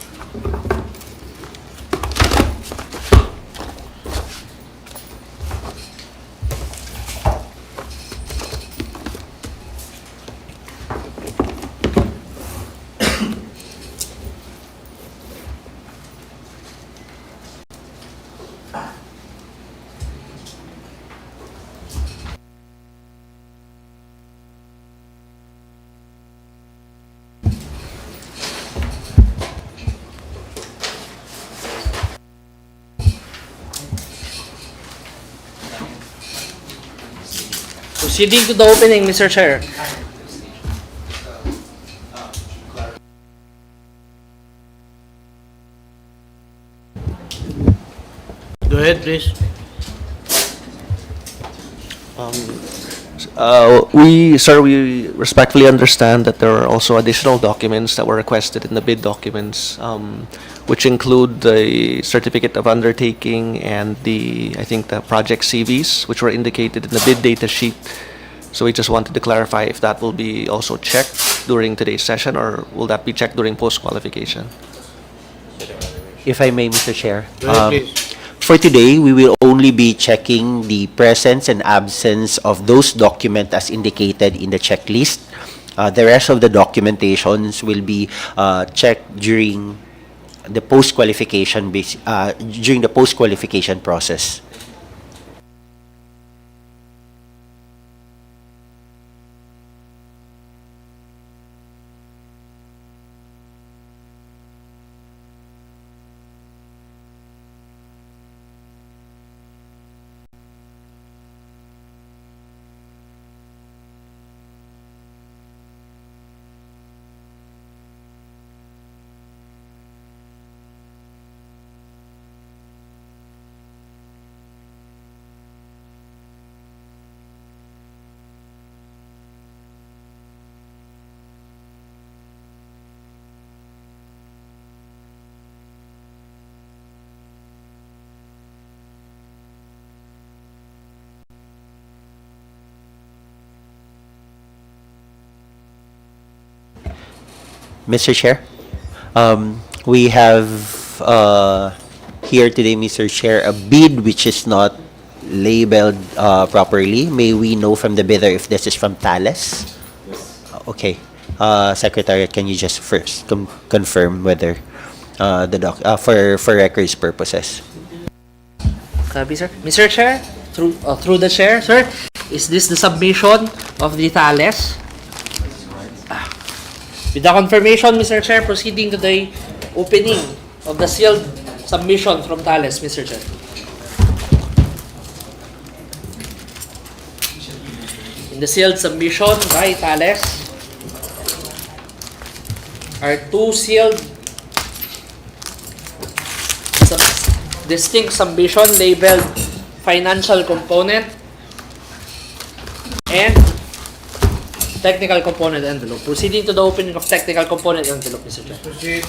Proceeding to the opening, Mr. Chair. Go ahead, please. We respectfully understand that there are also additional documents that were requested in the bid documents, which include the certificate of undertaking and I think the project CVs, which were indicated in the bid data sheet. So we just wanted to clarify if that will be also checked during today's session, or will that be checked during post-qualification? If I may, Mr. Chair. Go ahead, please. For today, we will only be checking the presence and absence of those documents as indicated in the checklist. The rest of the documentations will be checked during the post-qualification process. Mr. Chair, we have here today, Mr. Chair, a bid which is not labeled properly. May we know from the bidder if this is from Thales? Okay. Secretary, can you just first confirm whether for records purposes? Copy, sir. Mr. Chair, through the chair, sir, is this the submission of the Thales? With the confirmation, Mr. Chair, proceeding to the opening of the sealed submission from Thales, Mr. Chair. In the sealed submission by Thales are two sealed distinct submission labeled financial component and technical component envelope. Proceeding to the opening of technical component envelope, Mr. Chair. Proceed.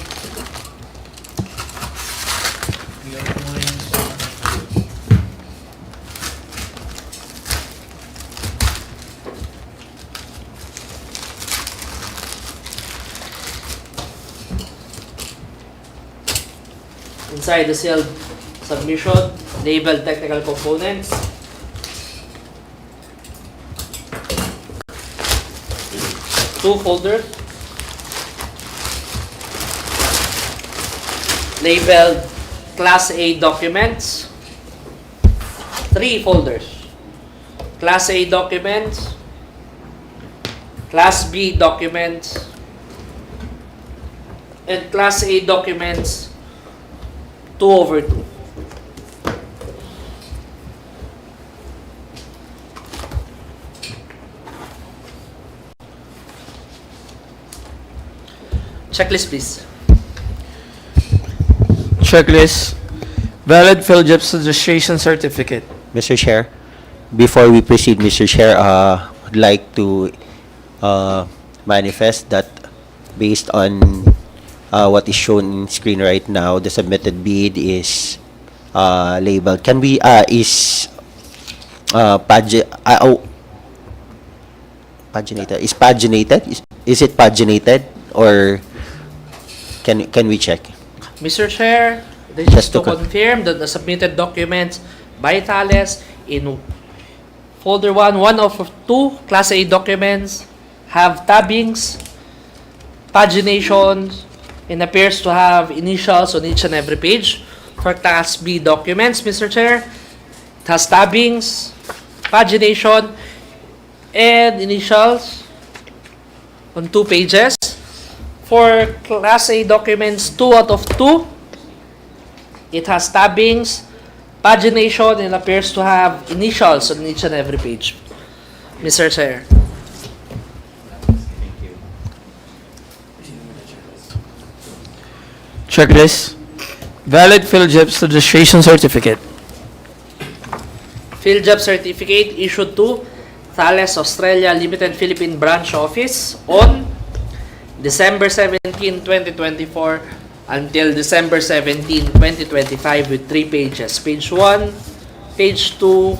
Inside the sealed submission, labeled technical components, two folders labeled Class A documents, three folders, Class A documents, Class B documents, and Class A documents 2/2. Checklist, please. Checklist. Valid PhilJEPS registration certificate. Mr. Chair, before we proceed, Mr. Chair, would like to manifest that based on what is shown in screen right now, the submitted bid is labeled. Can we paginated? Is paginated? Is it paginated or can we check? Mr. Chair, this is Just to to confirm that the submitted documents by Thales in folder 1, one of two Class A documents have tabbings, paginations, and appears to have initials on each and every page. For Class B documents, Mr. Chair, it has tabbings, pagination, and initials on 2 pages. For Class A documents 2/2, it has tabbings, pagination, and appears to have initials on each and every page. Mr. Chair. Checklist. Valid PhilJEPS registration certificate. PhilJEPS certificate issued to Thales Australia Limited Philippine Branch Office on December 17, 2024 until December 17, 2025 with 3 pages. Page 1, page 2,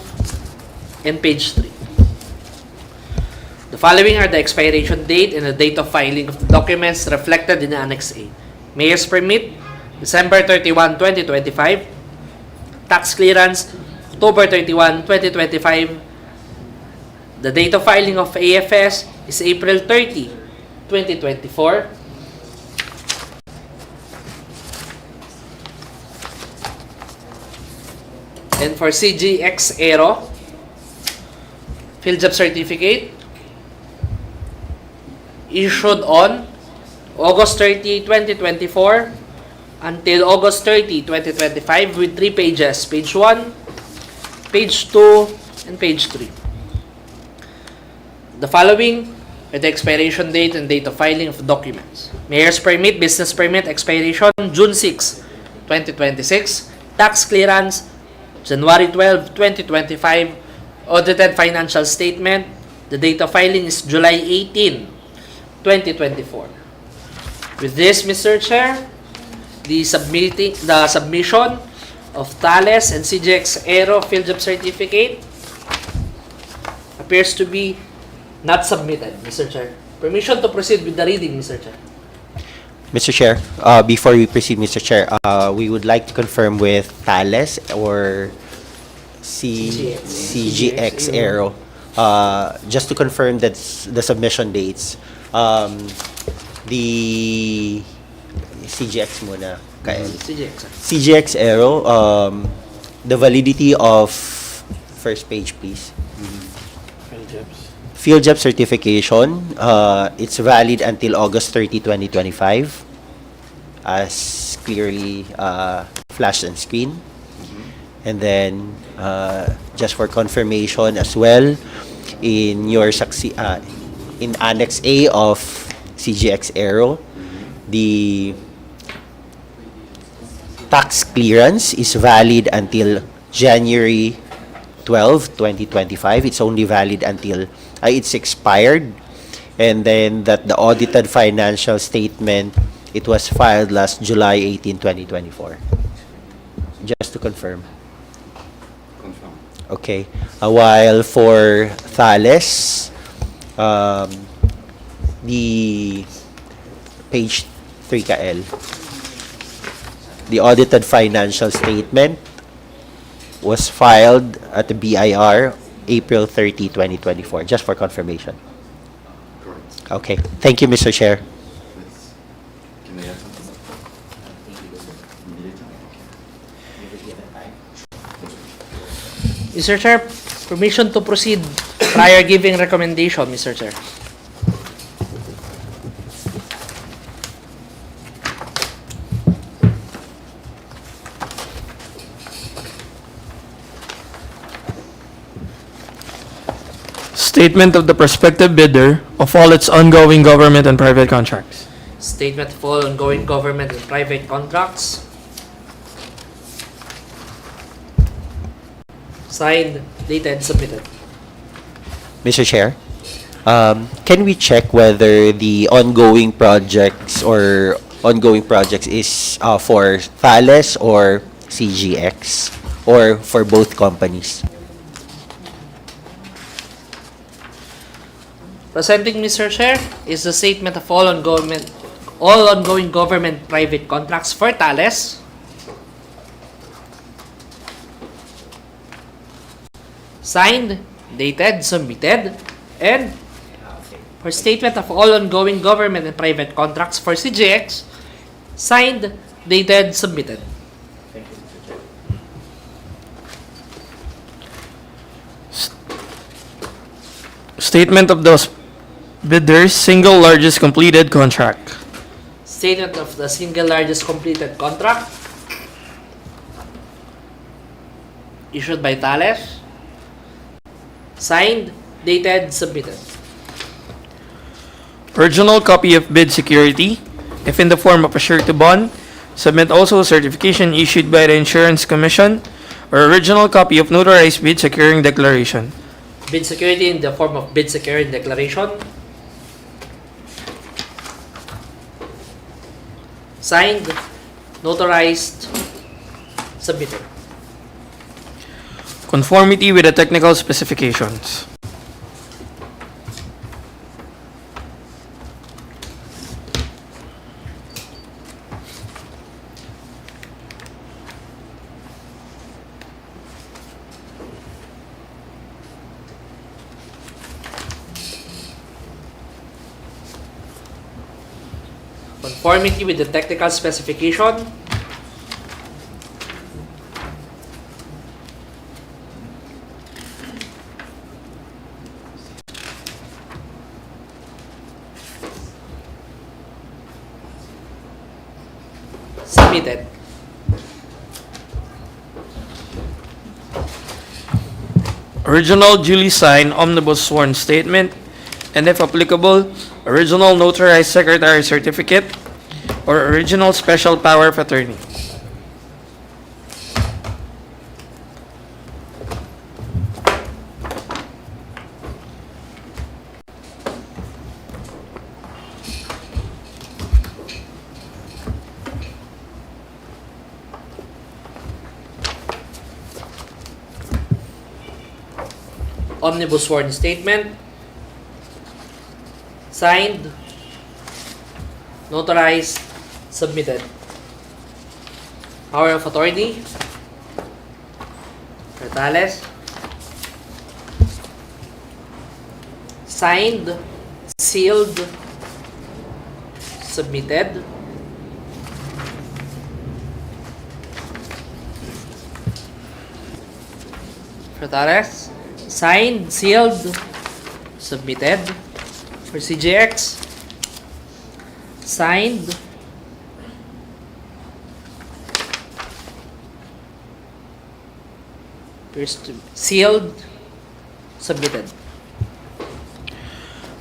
and page 3. The following are the expiration date and the date of filing of the documents reflected in Annex A. Mayor's Permit, December 31, 2025. Tax Clearance, October 31, 2025. The date of filing of AFS is April 30, 2024. And for CGX Aero, PhilJEPS certificate issued on August 30, 2024 until August 30, 2025 with 3 pages. Page 1, page 2, and page 3. The following are the expiration date and date of filing of documents. Mayor's Permit, Business Permit, expiration June 6, 2026. Tax Clearance, January 12, 2025. Audited Financial Statement, the date of filing is July 18, 2024. With this, Mr. Chair, the submission of Thales and CGX Aero PhilJEPS certificate appears to be not submitted, Mr. Chair. Permission to proceed with the reading, Mr. Chair. Mr. Chair, before we proceed, Mr. Chair, we would like to confirm with Thales or CGX Aero, just to confirm that the submission dates. The CGX muna, Kael. CGX Aero, the validity of first page, please. Field job certification, it's valid until August 30, 2025, as clearly flashed on screen. And then, just for confirmation as well, in your in Annex A of CGX Aero, the tax clearance is valid until January 12, 2025. It's only valid until it's expired. And then that the audited financial statement, it was filed last July 18, 2024. Just to confirm. Okay. While for Thales, the page 3 Kael, the audited financial statement was filed at the BIR April 30, 2024. Just for confirmation. Correct. Okay. Thank you, Mr. Chair. Mr. Chair, permission to proceed prior giving recommendation, Mr. Chair. Statement of the prospective bidder of all its ongoing government and private contracts. Statement of all ongoing government and private contracts. Signed, dated, submitted. Mr. Chair, can we check whether the ongoing projects is for Thales or CGX or for both companies? Presenting, Mr. Chair, is the statement of all ongoing government private contracts for Thales. Signed, dated, submitted, and for statement of all ongoing government and private contracts for CGX, signed, dated, submitted. Statement of the bidder's single largest completed contract. Statement of the single largest completed contract issued by Thales. Signed, dated, submitted. Original copy of bid security, if in the form of a surety bond, submit also a certification issued by the Insurance Commission or original copy of notarized bid securing declaration. Bid security in the form of bid security declaration. Signed, notarized, submitted. Conformity with the technical specifications. Conformity with the technical specification. Submitted. Original duly signed omnibus sworn statement, and if applicable, original notarized secretary certificate or original special power of attorney. Omnibus sworn statement. Signed, notarized, submitted. Power of attorney for Thales. Signed, sealed, submitted. For Thales. Signed, sealed, submitted. For CJX. Signed. Sealed, submitted.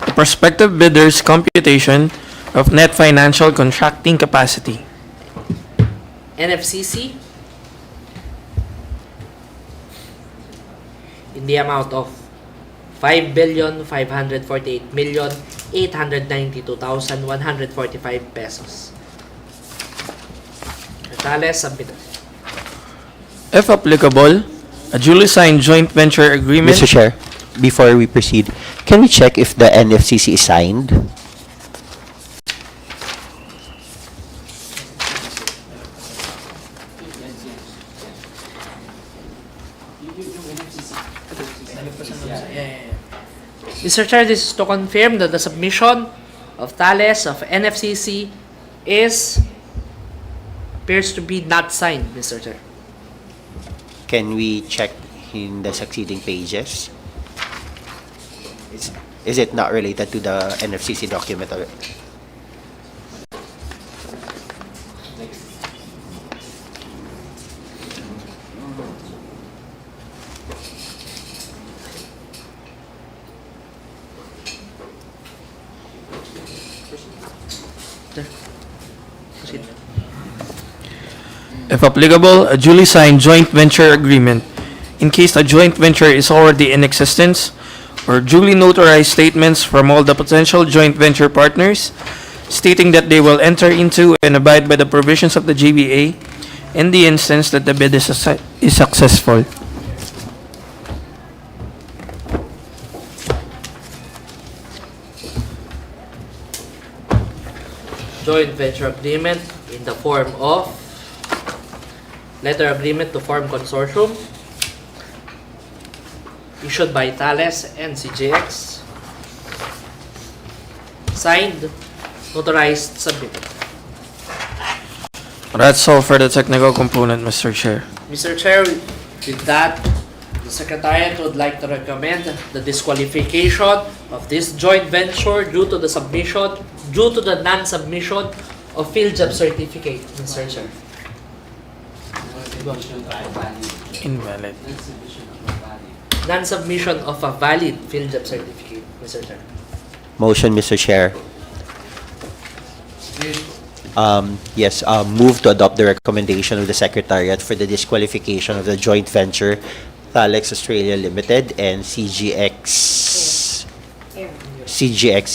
The prospective bidder's computation of net financial contracting capacity. NFCC in the amount of 5,548,892,145 pesos. Thales submitted. If applicable, a duly signed joint venture agreement. Mr. Chair, before we proceed, can we check if the NFCC is signed? Mr. Chair, this is to confirm that the submission of Thales of NFCC appears to be not signed, Mr. Chair. Can we check in the succeeding pages? Is it not related to the NFCC document? If applicable, a duly signed joint venture agreement. In case a joint venture is already in existence, or duly notarized statements from all the potential joint venture partners stating that they will enter into and abide by the provisions of the GBA in the instance that the bid is successful. Joint venture agreement in the form of letter agreement to form consortium issued by Thales and CJX. Signed, notarized, submitted. That's all for the technical component, Mr. Chair. Mr. Chair, with that, the Secretariat would like to recommend the disqualification of this joint venture due to the non-submission of field job certificate, Mr. Chair. Invalid. Non-submission of a valid field job certificate, Mr. Chair. Motion, Mr. Chair. Yes, move to adopt the recommendation of the Secretariat for the disqualification of the joint venture Thales Australia Limited and CGX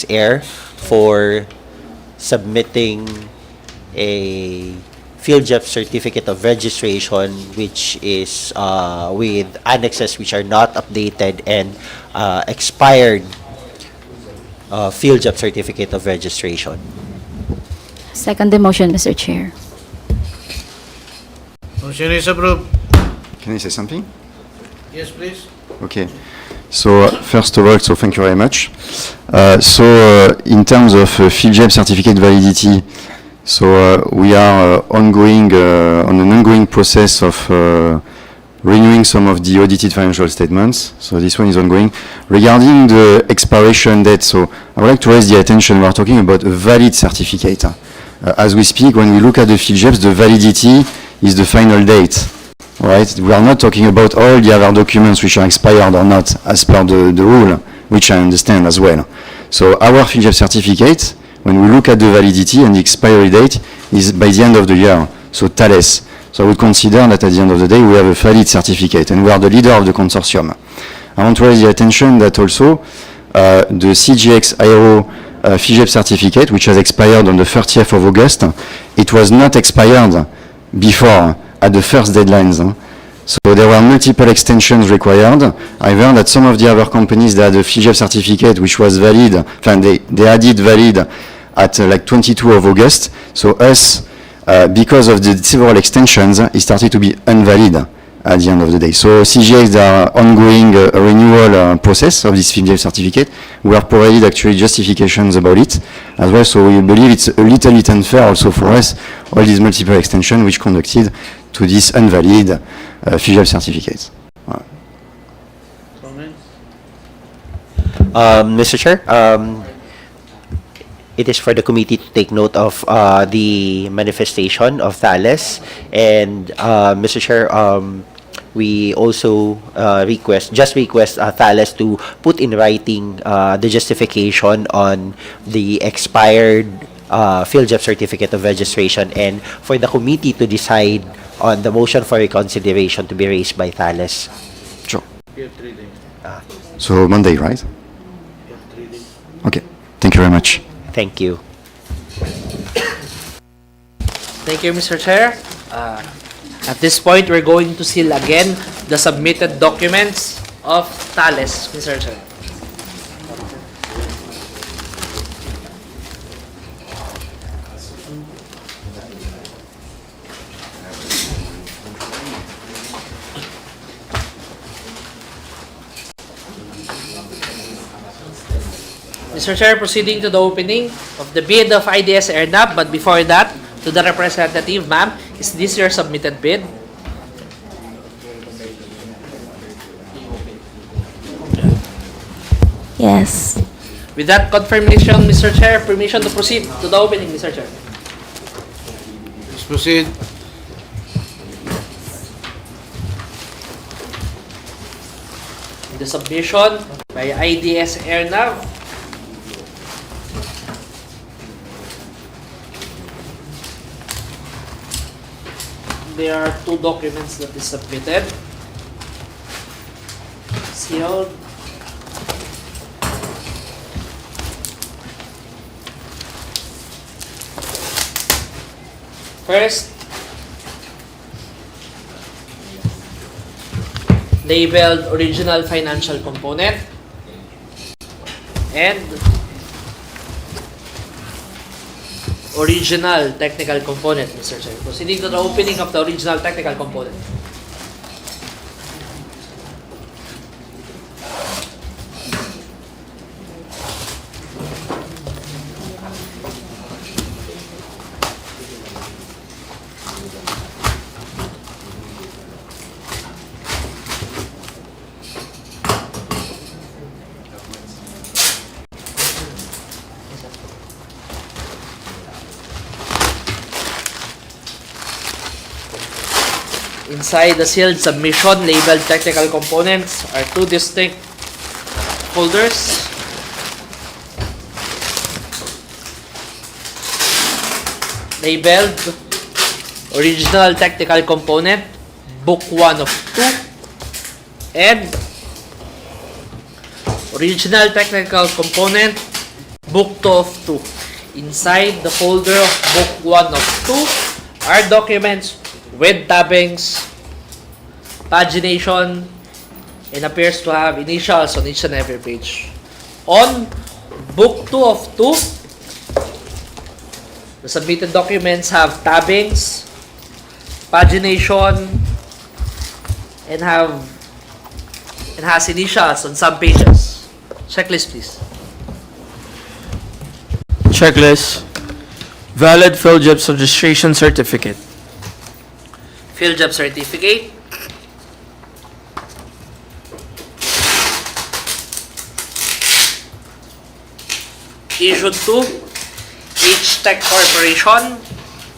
Air for submitting a field job certificate of registration which is with annexes which are not updated and expired field job certificate of registration. Second the motion, Mr. Chair. Motion is approved. Can I say something? Yes, please. Okay. So first of all, so thank you very much. In terms of field job certificate validity, we are on an ongoing process of renewing some of the audited financial statements. So this one is ongoing. Regarding the expiration date, so I would like to raise the attention. We are talking about a valid certificate. As we speak, when we look at the field jobs, the validity is the final date. Right? We are not talking about all the other documents which are expired or not, as per the rule, which I understand as well. So our field job certificate, when we look at the validity and the expiry date, is by the end of the year, so Thales. So I would consider that at the end of the day, we have a valid certificate, and we are the leader of the consortium. I want to raise the attention that also the CGX Aero field job certificate, which has expired on the 30th of August, it was not expired before at the first deadlines. So there were multiple extensions required. I've heard that some of the other companies that had a field job certificate which was valid, they had it valid at like 22 of August. So us, because of the several extensions, it started to be invalid at the end of the day. So CGAs are ongoing renewal process of this FIBJEB certificate. We are provided actually justifications about it as well, so we believe it's a little bit unfair also for us, all these multiple extensions which conducted to this invalid FIBJEB certificates. Mr. Chair, it is for the committee to take note of the manifestation of Thales, and Mr. Chair, we also request Thales to put in writing the justification on the expired PhilJEB certificate of registration, and for the committee to decide on the motion for reconsideration to be raised by Thales. Sure. So Monday, right? Okay. Thank you very much. Thank you. Thank you, Mr. Chair. At this point, we're going to seal again the submitted documents of Thales, Mr. Chair. Mr. Chair, proceeding to the opening of the bid of IDS Airnav, but before that, to the representative, ma'am, is this your submitted bid? Yes. With that confirmation, Mr. Chair, permission to proceed to the opening, Mr. Chair. Let's proceed. The submission by IDS Airnav. There are two documents that is submitted. Sealed. First, labeled original financial component and original technical component, Mr. Chair. Proceeding to the opening of the original technical component. Inside the sealed submission, labeled technical components are two distinct folders. Labeled original technical component, book 1 of 2, and original technical component, book 2 of 2. Inside the folder of book 1 of 2 are documents with tabbings, pagination, and appears to have initials on each and every page. On book 2 of 2, the submitted documents have tabbings, pagination, and has initials on some pages. Checklist, please. Checklist. Valid PhilJEB registration certificate. PhilJEB certificate. Issued to H-Tech Corporation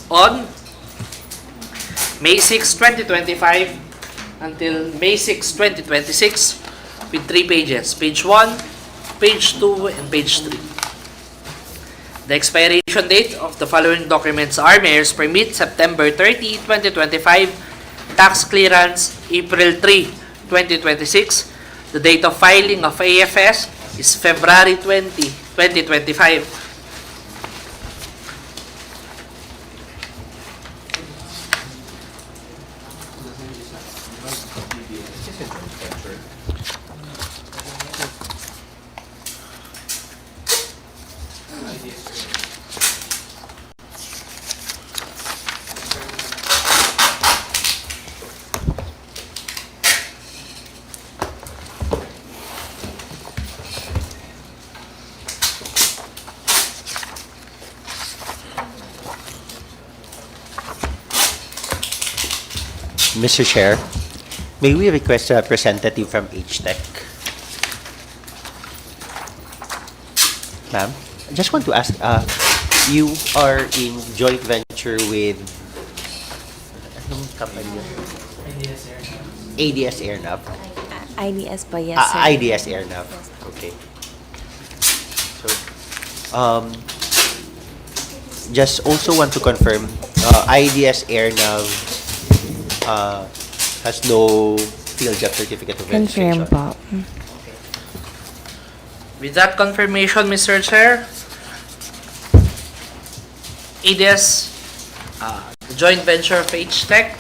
on May 6, 2025 until May 6, 2026 with 3 pages. Page 1, page 2, and page 3. The expiration date of the following documents are Mayor's Permit, September 30, 2025. Tax Clearance, April 3, 2026. The date of filing of AFS is February 20, 2025. Mr. Chair, may we request a representative from HTech? Ma'am, I just want to ask, you are in joint venture with anong company yun? ADS Airnav. IDS pa, yes, sir. IDS Airnav. Okay. So, just also want to confirm, IDS Airnav has no field job certificate of registration. Confirm po. With that confirmation, Mr. Chair, ADS, the joint venture of H-Tech,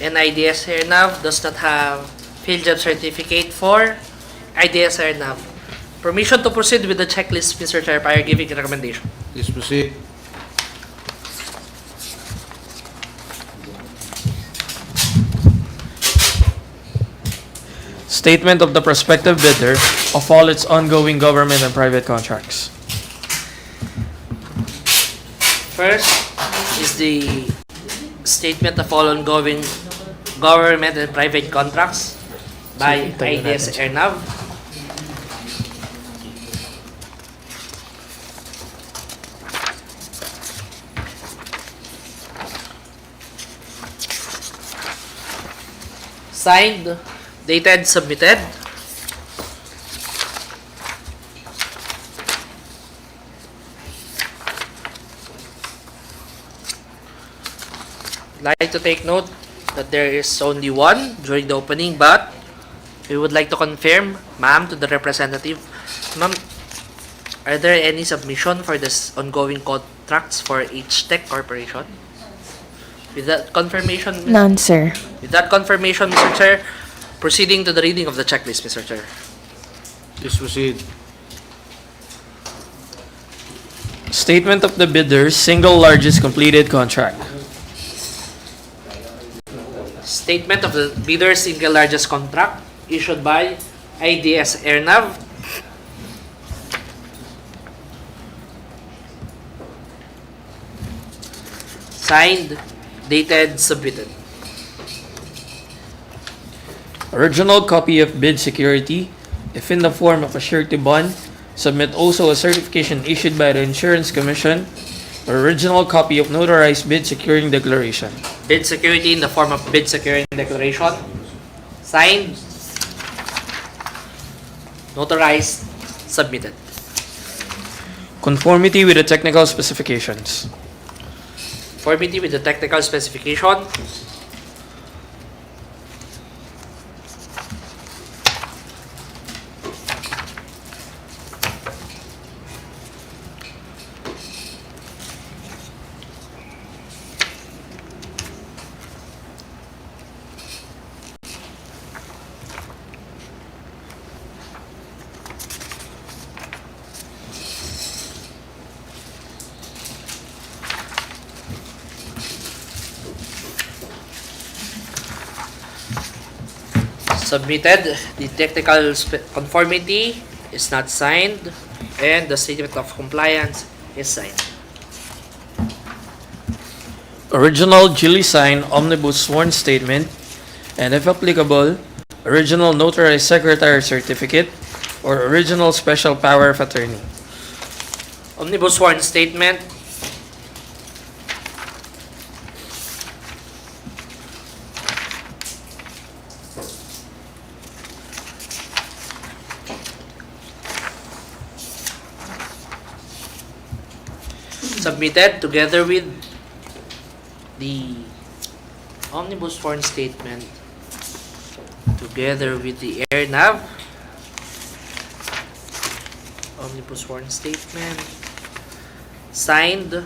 and IDS Airnav does not have field job certificate for IDS Airnav. Permission to proceed with the checklist, Mr. Chair, prior giving a recommendation. Please proceed. Statement of the prospective bidder of all its ongoing government and private contracts. First is the statement of all ongoing government and private contracts by IDS Airnav. Signed, dated, submitted. Like to take note that there is only one during the opening, but we would like to confirm, ma'am, to the representative. Ma'am, are there any submission for this ongoing contracts for H-Tech Corporation? With that confirmation, None, sir. with that confirmation, Mr. Chair, proceeding to the reading of the checklist, Mr. Chair. Please proceed. Statement of the bidder's single largest completed contract. Statement of the bidder's single largest contract issued by IDS Airnav. Signed, dated, submitted. Original copy of bid security, if in the form of a surety bond, submit also a certification issued by the Insurance Commission, or original copy of notarized bid securing declaration. Bid security in the form of bid securing declaration. Signed, notarized, submitted. Conformity with the technical specifications. Conformity with the technical specification. Submitted. The technical conformity is not signed, and the statement of compliance is signed. Original duly signed omnibus sworn statement, and if applicable, original notarized secretary certificate, or original special power of attorney. Omnibus sworn statement. Submitted together with the omnibus sworn statement, together with the AirNav omnibus sworn statement, signed,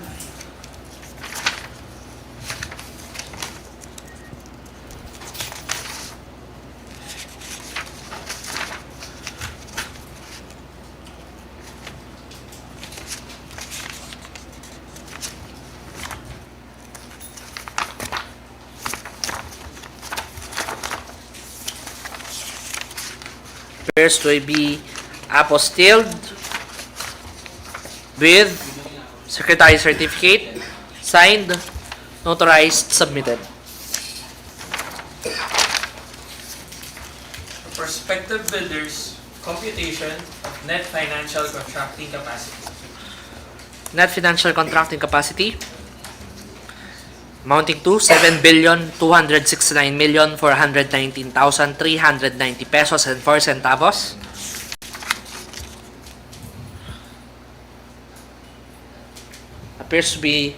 first will be apostilled with secretary certificate, signed, notarized, submitted. Prospective bidders computation of net financial contracting capacity. Net financial contracting capacity amounting to 7,269,419,390 pesos and 4 centavos. Appears to be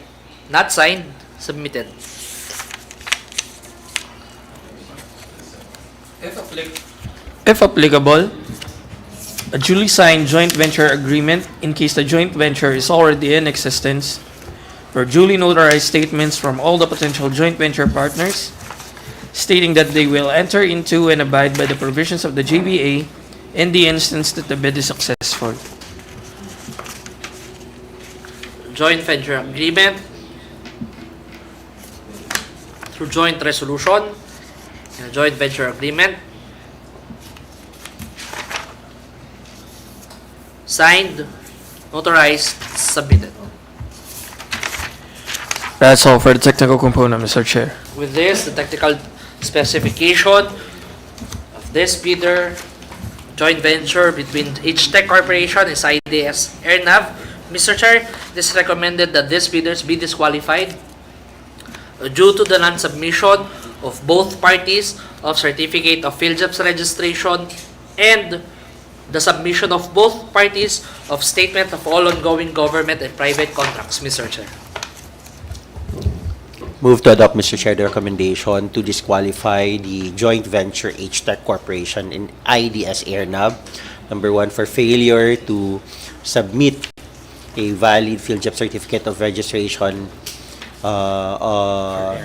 not signed, submitted. If applicable, a duly signed joint venture agreement in case the joint venture is already in existence, or duly notarized statements from all the potential joint venture partners stating that they will enter into and abide by the provisions of the JVA in the instance that the bid is successful. Joint venture agreement through joint resolution and a joint venture agreement signed, notarized, submitted. That's all for the technical component, Mr. Chair. With this, the technical specification of this bidder joint venture between H-Tech Corporation and IDS Airnav. Mr. Chair, it is recommended that these bidders be disqualified due to the non-submission of both parties of Certificate of PhilJobs registration and the submission of both parties of Statement of all ongoing government and private contracts, Mr. Chair. Move to adopt, Mr. Chair, the recommendation to disqualify the joint venture H-Tech Corporation and IDS Airnav. Number one, for failure to submit a valid PhilJobs certificate of registration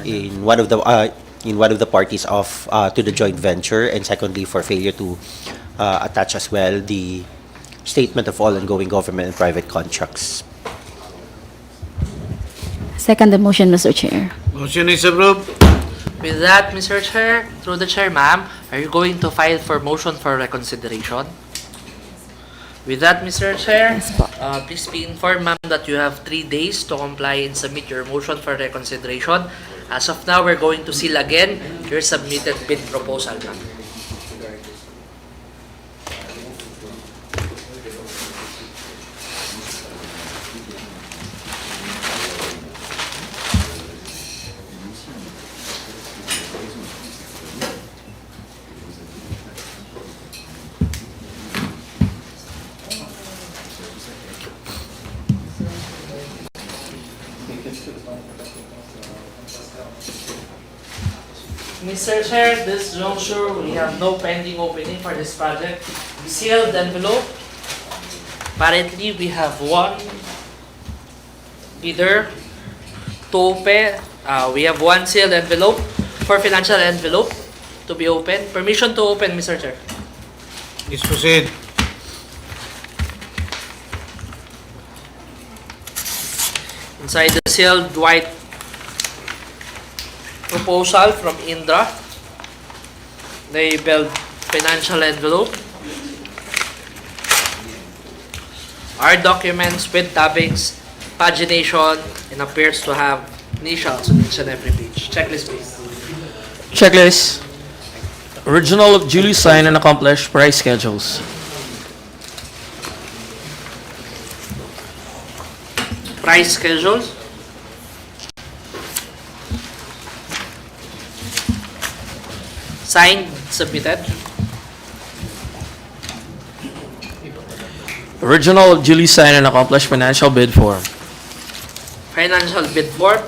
in one of the parties of to the joint venture, and secondly, for failure to attach as well the statement of all ongoing government and private contracts. Second the motion, Mr. Chair. Motion is approved. With that, Mr. Chair, through the chair, ma'am, are you going to file for motion for reconsideration? With that, Mr. Chair, please be informed, ma'am, that you have 3 days to comply and submit your motion for reconsideration. As of now, we're going to seal again your submitted bid proposal, ma'am. Mr. Chair, this juncture, we have no pending opening for this project. The sealed envelope. Apparently, we have one bidder to open. We have one sealed envelope for financial envelope to be open. Permission to open, Mr. Chair. Please proceed. Inside the sealed white proposal from Indra, labeled financial envelope, are documents with tabbings, pagination, and appears to have initials on each and every page. Checklist, please. Checklist. Original of duly signed and accomplished price schedules. Price schedules. Signed, submitted. Original of duly signed and accomplished financial bid form. Financial bid form.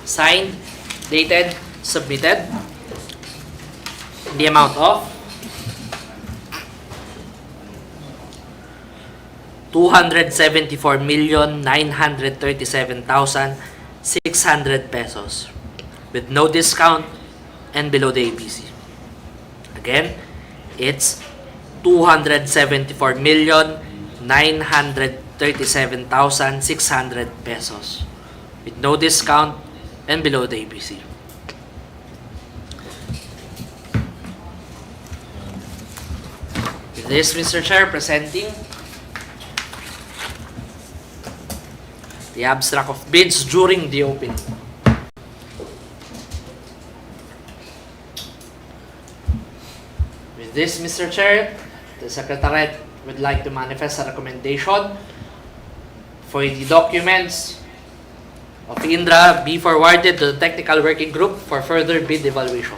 Signed, dated, submitted. The amount of 274,937,600 pesos with no discount and below the ABC. Again, it's 274,937,600 pesos with no discount and below the ABC. With this, Mr. Chair, presenting the abstract of bids during the opening. With this, Mr. Chair, the Secretariat would like to manifest a recommendation for the documents of Indra be forwarded to the Technical Working Group for further bid evaluation.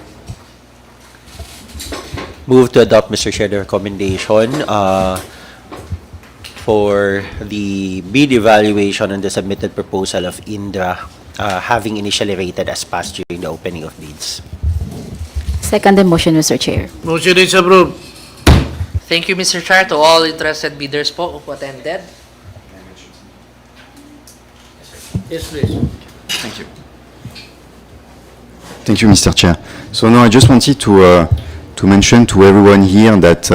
Move to adopt, Mr. Chair, the recommendation for the bid evaluation on the submitted proposal of Indra having initially rated as passed during the opening of bids. Second the motion, Mr. Chair. Motion is approved. Thank you, Mr. Chair, to all interested bidders po who attended. Yes, please. Thank you. Thank you, Mr. Chair. So now I just wanted to mention to everyone here that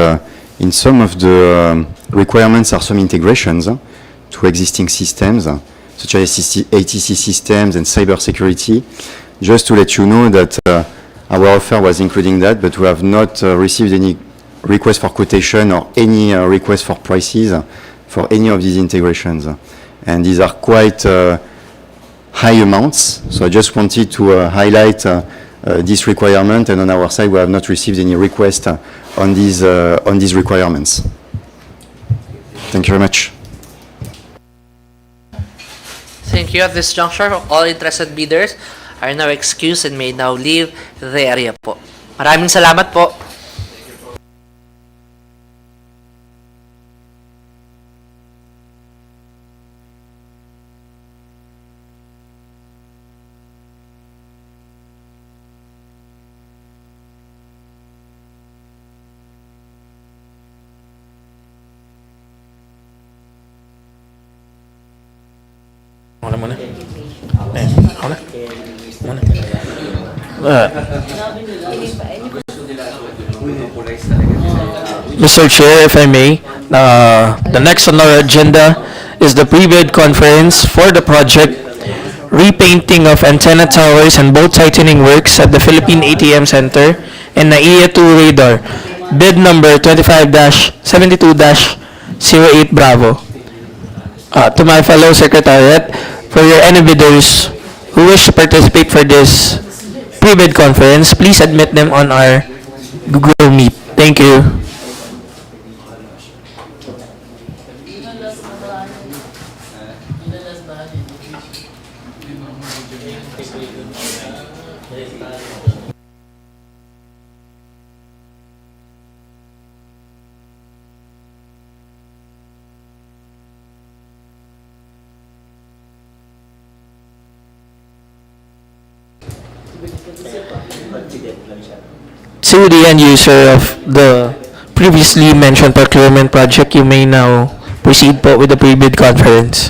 in some of the requirements are some integrations to existing systems, such as ATC systems and cybersecurity. Just to let you know that our offer was including that, but we have not received any request for quotation or any request for prices for any of these integrations. And these are quite high amounts. So I just wanted to highlight this requirement, and on our side, we have not received any request on these requirements. Thank you very much. Thank you. At this juncture, all interested bidders are now excused and may now leave the area po. Maraming salamat po. Muna. Mr. Chair, if I may, the next on our agenda is the pre-bid conference for the project Repainting of Antenna Towers and Bolt Tightening Works at the Philippine ATM Center and NAIA 2 Radar, bid number 25-72-08 Bravo. To my fellow Secretariat, for your any bidders who wish to participate for this pre-bid conference, please admit them on our Google Meet. Thank you. To the end user of the previously mentioned procurement project, you may now proceed po with the pre-bid conference.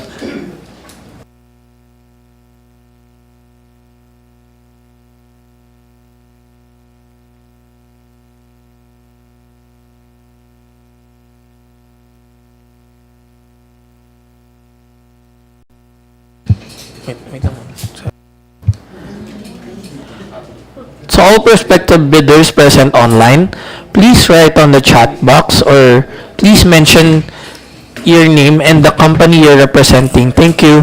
To all prospective bidders present online, please write on the chat box or please mention your name and the company you're representing. Thank you.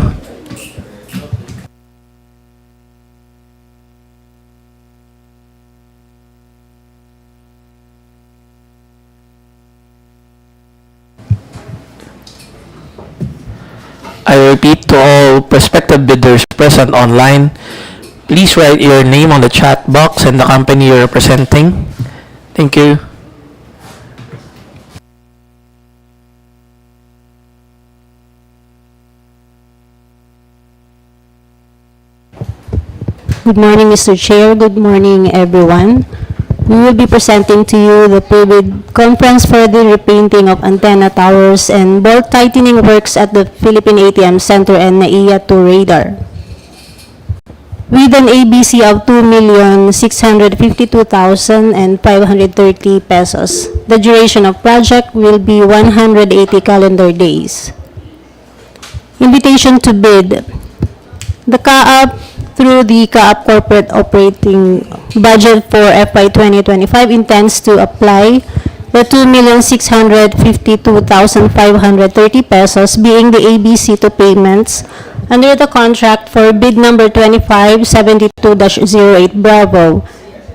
I repeat, to all prospective bidders present online, please write your name on the chat box and the company you're representing. Thank you. Good morning, Mr. Chair. Good morning, everyone. We will be presenting to you the pre-bid conference for the repainting of antenna towers and bolt tightening works at the Philippine ATM Center and NAIA 2 Radar, with an ABC of 2,652,530 pesos. The duration of project will be 180 calendar days. Invitation to bid. The CAAP, through the CAAP Corporate Operating Budget for FY 2025, intends to apply the 2,652,530 pesos being the ABC to payments under the contract for bid number 2572-08 Bravo,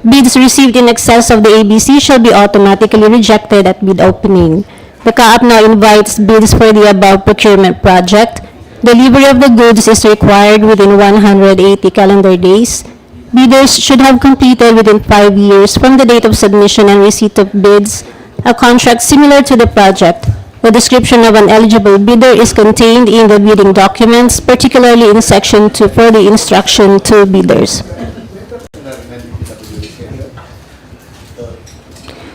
Bids received in excess of the ABC shall be automatically rejected at bid opening. The CAAP now invites bids for the above procurement project. Delivery of the goods is required within 180 calendar days. Bidders should have completed within 5 years from the date of submission and receipt of bids a contract similar to the project. The description of an eligible bidder is contained in the bidding documents, particularly in Section 2 for the instruction to bidders.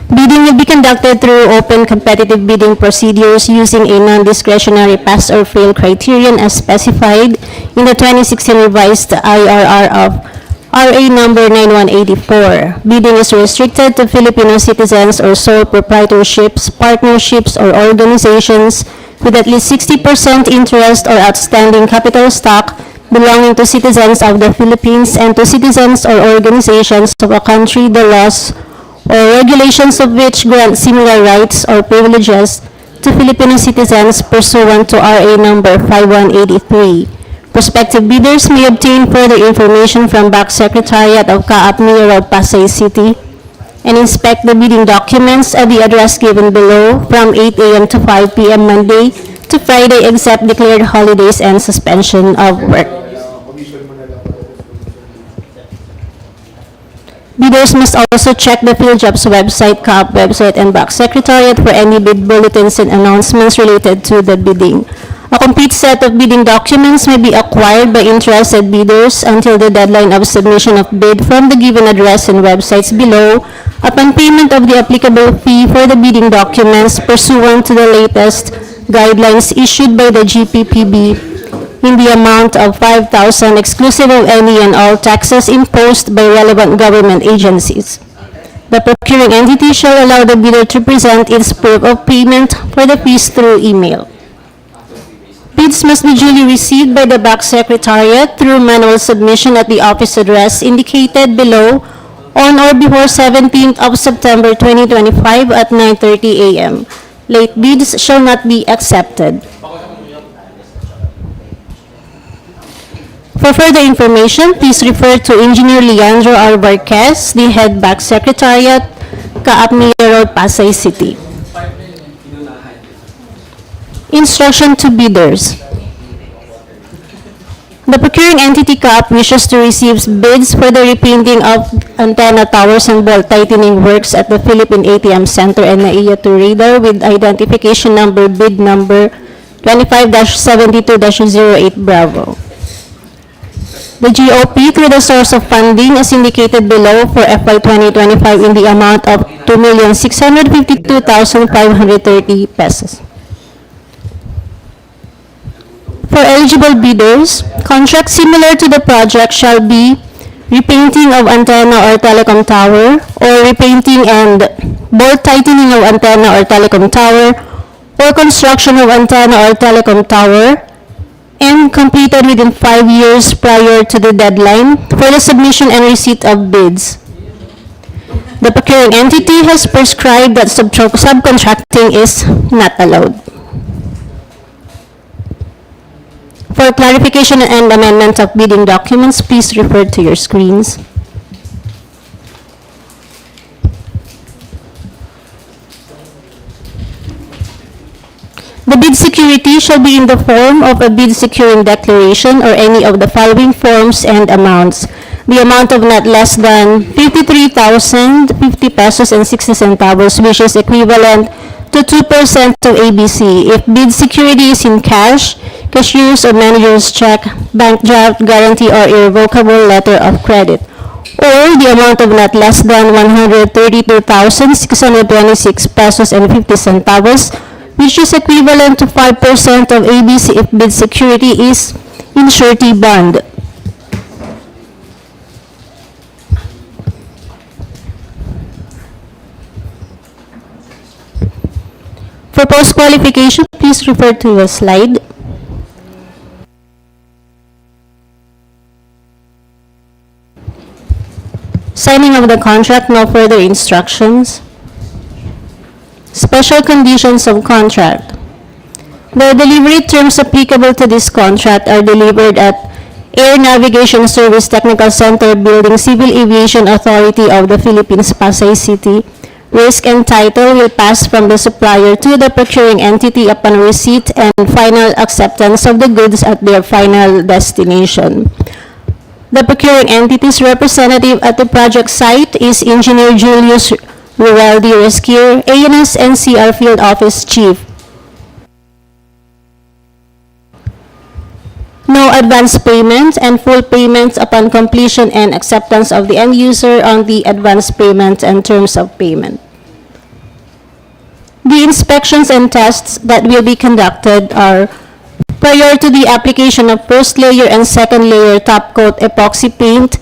Bidding will be conducted through open competitive bidding procedures using a non-discretionary pass or fail criterion as specified in the 2016 revised IRR of RA number 9184. Bidding is restricted to Filipino citizens or sole proprietorships, partnerships, or organizations with at least 60% interest or outstanding capital stock belonging to citizens of the Philippines and to citizens or organizations of a country the laws or regulations of which grant similar rights or privileges to Filipino citizens pursuant to RA number 5183. Prospective bidders may obtain further information from BAC Secretariat of CAAP Mayor of Pasay City and inspect the bidding documents at the address given below from 8 a.m. to 5 p.m. Monday to Friday except declared holidays and suspension of work. Bidders must also check the PhilJobs website, CAAP website, and BAC Secretariat for any bid bulletins and announcements related to the bidding. A complete set of bidding documents may be acquired by interested bidders until the deadline of submission of bid from the given address and websites below upon payment of the applicable fee for the bidding documents pursuant to the latest guidelines issued by the GPPB in the amount of 5,000 exclusive of any and all taxes imposed by relevant government agencies. The procuring entity shall allow the bidder to present its proof of payment for the fees through email. Bids must be duly received by the BAC Secretariat through manual submission at the office address indicated below on or before 17th of September 2025 at 9:30 a.m. Late bids shall not be accepted. For further information, please refer to Engineer Leandro R. Varquez, the Head BAC Secretariat, CAAP Mayor of Pasay City. Instruction to bidders. The procuring entity CAAP wishes to receive bids for the repainting of antenna towers and bolt tightening works at the Philippine ATM Center and NAIA to radar with identification number bid number 25-72-08 Bravo. The GOP through the source of funding as indicated below for FY 2025 in the amount of 2,652,530 pesos. For eligible bidders, contracts similar to the project shall be repainting of antenna or telecom tower, or repainting and bolt tightening of antenna or telecom tower, or construction of antenna or telecom tower, and completed within 5 years prior to the deadline for the submission and receipt of bids. The procuring entity has prescribed that subcontracting is not allowed. For clarification and amendment of bidding documents, please refer to your screens. The bid security shall be in the form of a bid securing declaration or any of the following forms and amounts. The amount of not less than 53,050 pesos and 60 centavos, which is equivalent to 2% of ABC. If bid security is in cash, cashier's or manager's check, bank draft, guarantee, or irrevocable letter of credit, or the amount of not less than 132,626 pesos and 50 centavos, which is equivalent to 5% of ABC if bid security is in surety bond. For post-qualification, please refer to the slide. Signing of the contract, no further instructions. Special conditions of contract. The delivery terms applicable to this contract are delivered at Air Navigation Service Technical Center Building, Civil Aviation Authority of the Philippines, Pasay City. Risk and title will pass from the supplier to the procuring entity upon receipt and final acceptance of the goods at their final destination. The procuring entity's representative at the project site is Engineer Julius Rueldi Resquier, ANS NCR Field Office Chief. No advance payment and full payments upon completion and acceptance of the end user on the advance payment and terms of payment. The inspections and tests that will be conducted are prior to the application of first layer and second layer top coat epoxy paint.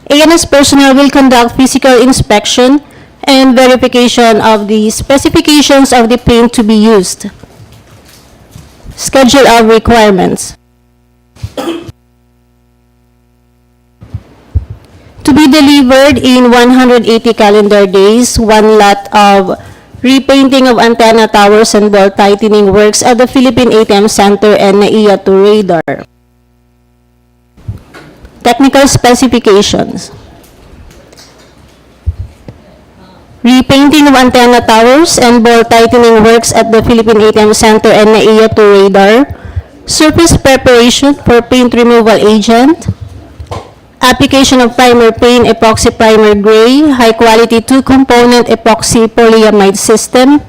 ANS personnel will conduct physical inspection and verification of the specifications of the paint to be used. Schedule of requirements. To be delivered in 180 calendar days, one lot of repainting of antenna towers and ball tightening works at the Philippine ATM Center and NAIA to radar. Technical specifications. Repainting of antenna towers and ball tightening works at the Philippine ATM Center and NAIA to radar. Surface preparation for paint removal agent. Application of primer paint epoxy primer gray, high quality 2-component epoxy polyamide system.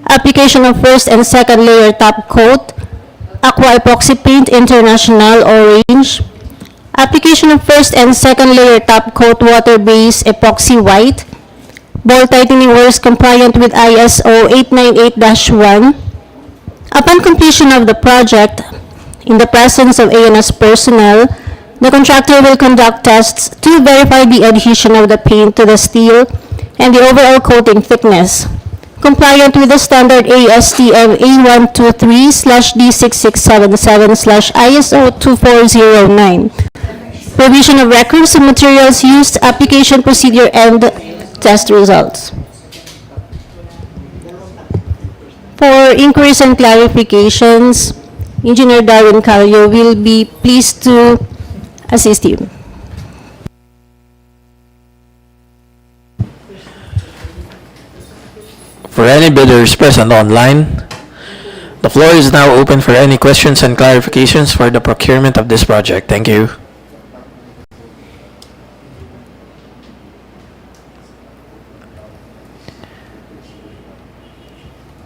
Application of first and second layer top coat. Aqua epoxy paint international orange. Application of first and second layer top coat water base epoxy white. Ball tightening works compliant with ISO 898-1. Upon completion of the project, in the presence of ANS personnel, the contractor will conduct tests to verify the adhesion of the paint to the steel and the overall coating thickness, compliant with the standard ASTM A123/D6677/ISO 2409. Provision of records and materials used, application procedure, and test results. For inquiries and clarifications, Engineer Darwin Calio will be pleased to assist you. For any bidders present online, the floor is now open for any questions and clarifications for the procurement of this project. Thank you.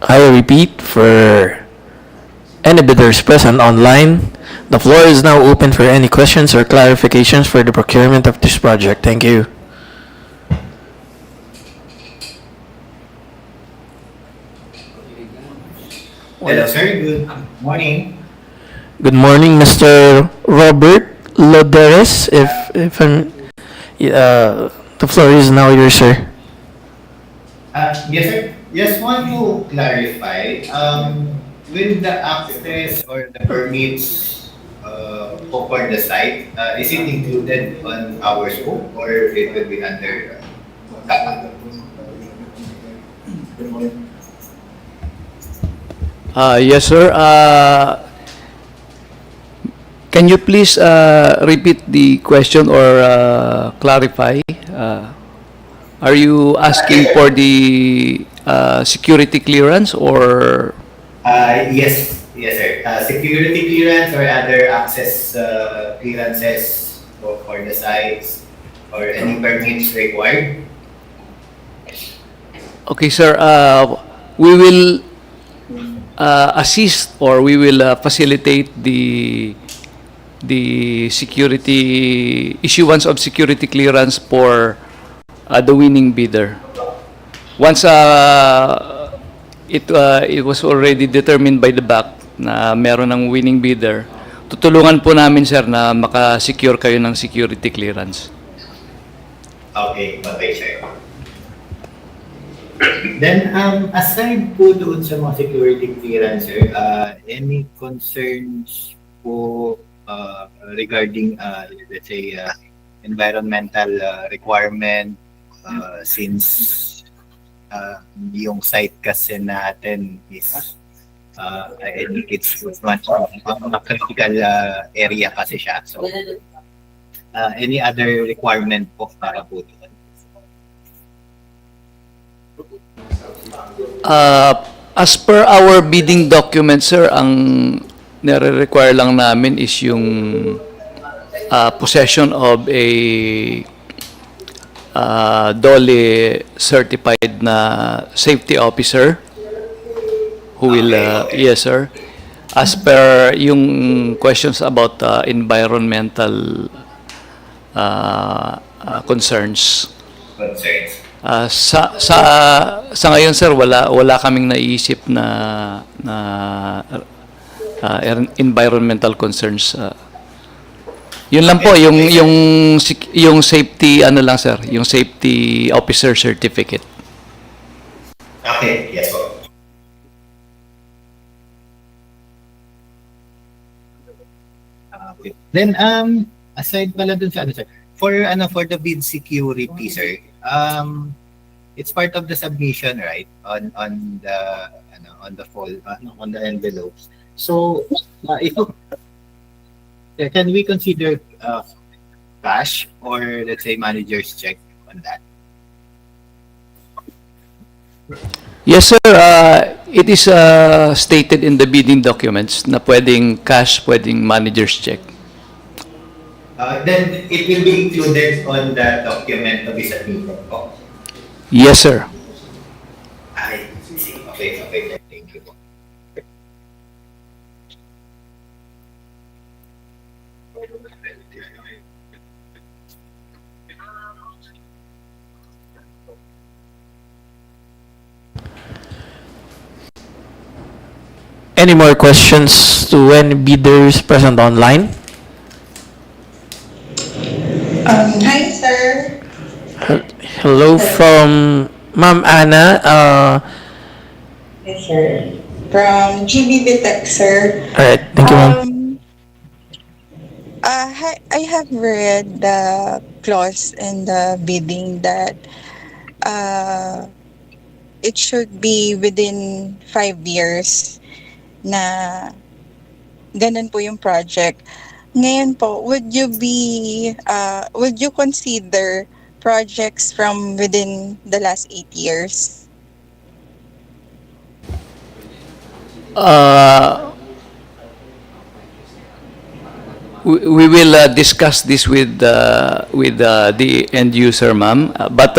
I repeat, for any bidders present online, the floor is now open for any questions or clarifications for the procurement of this project. Thank you. Hello, sir. Good morning. Good morning, Mr. Robert Loderes. If I'm, the floor is now yours, sir. Yes, sir. Just want to clarify, with the access or the permits for the site, is it included on our scope or it will be under CAAP? Yes, sir. Can you please repeat the question or clarify? Are you asking for the security clearance or? Yes, sir. Security clearance or other access clearances for the sites or any permits required? Okay, sir. We will assist or we will facilitate the security issuance of security clearance for the winning bidder. Once it was already determined by the BAC na meron ng winning bidder, tutulungan po namin, sir, na maka-secure kayo ng security clearance. Okay, sir. Then, aside po doon sa mga security clearance, sir, any concerns po regarding, let's say, environmental requirement, since yung site kasi natin is, I think it's much a critical area kasi siya. So, any other requirement po para po doon? As per our bidding document, sir, ang nare-require lang namin is yung possession of a DOLE certified na safety officer who will, yes, sir. As per yung questions about environmental concerns. Sa ngayon, sir, wala kaming naisip na environmental concerns. Yun lang po, yung safety, ano lang, sir, yung safety officer certificate. Okay, yes po. Okay. Then aside pala dun sa ano, sir, for the bid security, sir, it's part of the submission, right, on the fall, on the envelopes. So if can we consider cash or let's say manager's check on that? Yes, sir. It is stated in the bidding documents na pwedeng cash, pwedeng manager's check. Then it will be included on the document to be submitted po. Yes, sir. I see. Okay, thank you po. Any more questions to any bidders present online? Hi, sir. Hello from Ma'am Anna. Yes, sir. From GBB Tech, sir. Alright, thank you, ma'am. I have read the clause in the bidding that it should be within 5 years na ganun po yung project. Ngayon po, would you consider projects from within the last 8 years? We will discuss this with the end user, ma'am. But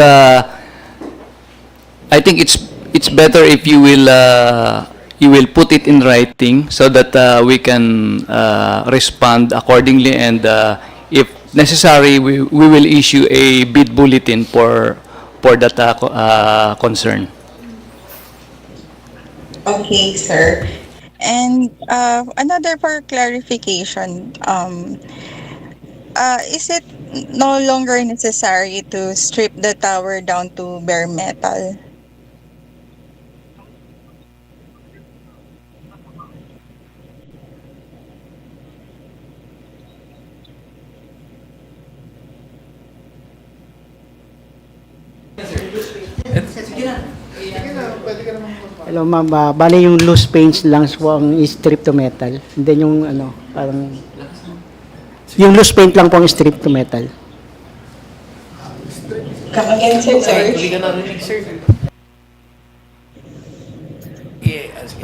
I think it's better if you will put it in writing so that we can respond accordingly, and if necessary, we will issue a bid bulletin for that concern. Okay, sir. And another for clarification, is it no longer necessary to strip the tower down to bare metal? Hello ma'am, bali yung loose paints lang po ang strip to metal. And then yung parang yung loose paint lang po ang strip to metal. Come again, sir.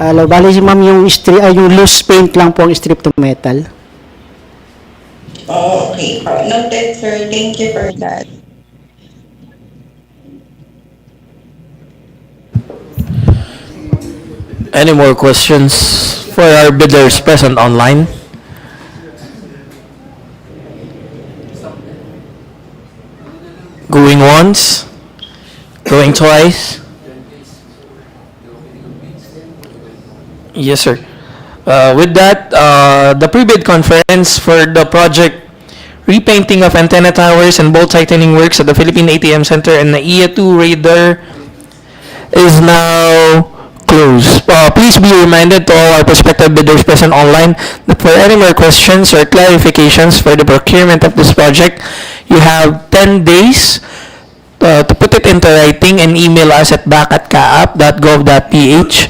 Hello, bali si ma'am yung yung loose paint lang po ang strip to metal. Oh, okay. Noted, sir. Thank you for that. Any more questions for our bidders present online? Going once? Going twice? Yes, sir. With that, the pre-bid conference for the project repainting of antenna towers and bolt tightening works at the Philippine ATM Center and NAIA 2 radar is now closed. Please be reminded to all our prospective bidders present online that for any more questions or clarifications for the procurement of this project, you have 10 days to put it into writing and email us at bac@caap.gov.ph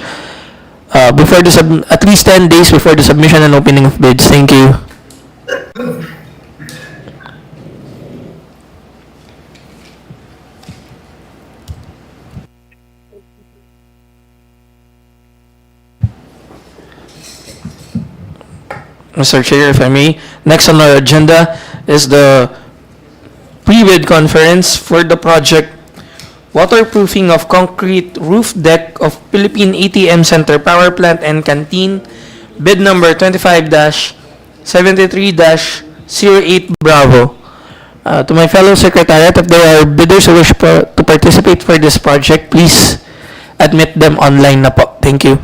at least 10 days before the submission and opening of bids. Thank you. Mr. Chair, if I may. Next on our agenda is the pre-bid conference for the project waterproofing of concrete roof deck of Philippine ATM Center Power Plant and Canteen, bid number 25-73-08 Bravo. To my fellow secretariat, if there are bidders who wish to participate for this project, please admit them online na po. Thank you.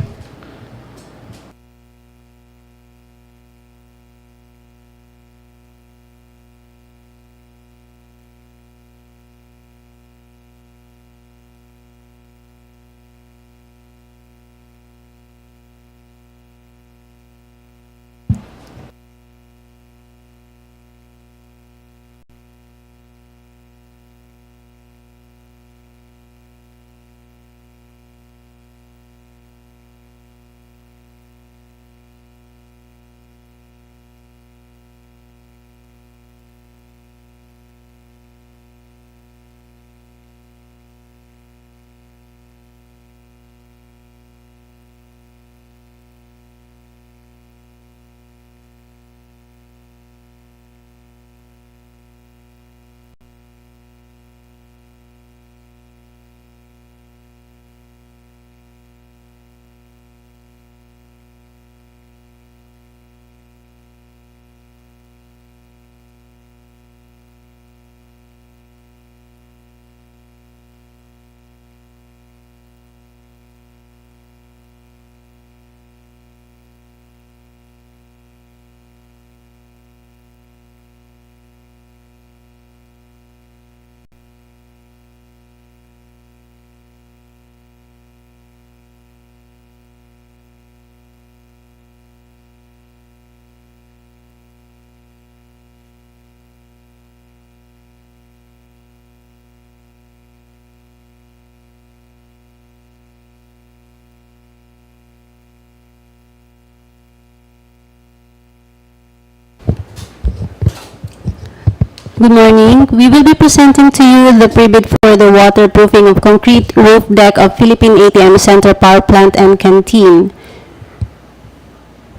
Good morning. We will be presenting to you the pre-bid for the waterproofing of concrete roof deck of Philippine ATM Center Power Plant and Canteen.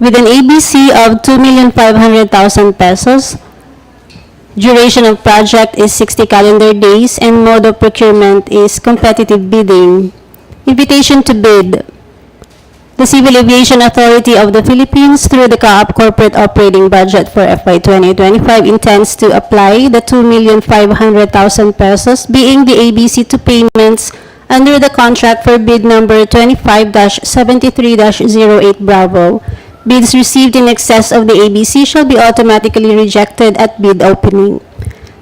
With an ABC of 2,500,000 pesos, duration of project is 60 calendar days, and mode of procurement is competitive bidding. Invitation to bid. The Civil Aviation Authority of the Philippines, through the CAAP Corporate Operating Budget for FY 2025, intends to apply the 2,500,000 pesos, being the ABC, to payments under the contract for bid number 25-73-08 Bravo. Bids received in excess of the ABC shall be automatically rejected at bid opening.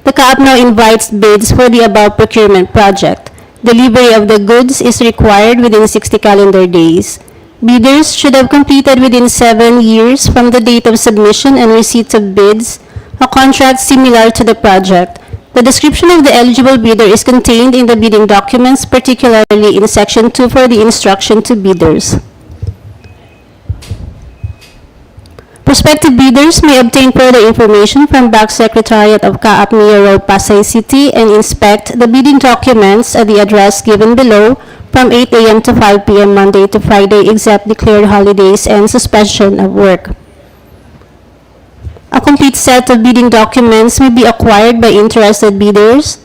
The CAAP now invites bids for the above procurement project. Delivery of the goods is required within 60 calendar days. Bidders should have completed within 7 years from the date of submission and receipt of bids a contract similar to the project. The description of the eligible bidder is contained in the bidding documents, particularly in Section 2 for the instruction to bidders. Prospective bidders may obtain further information from BAC Secretariat of CAAP NAIA Road, Pasay City, and inspect the bidding documents at the address given below from 8 a.m. to 5 p.m. Monday to Friday, except declared holidays and suspension of work. A complete set of bidding documents may be acquired by interested bidders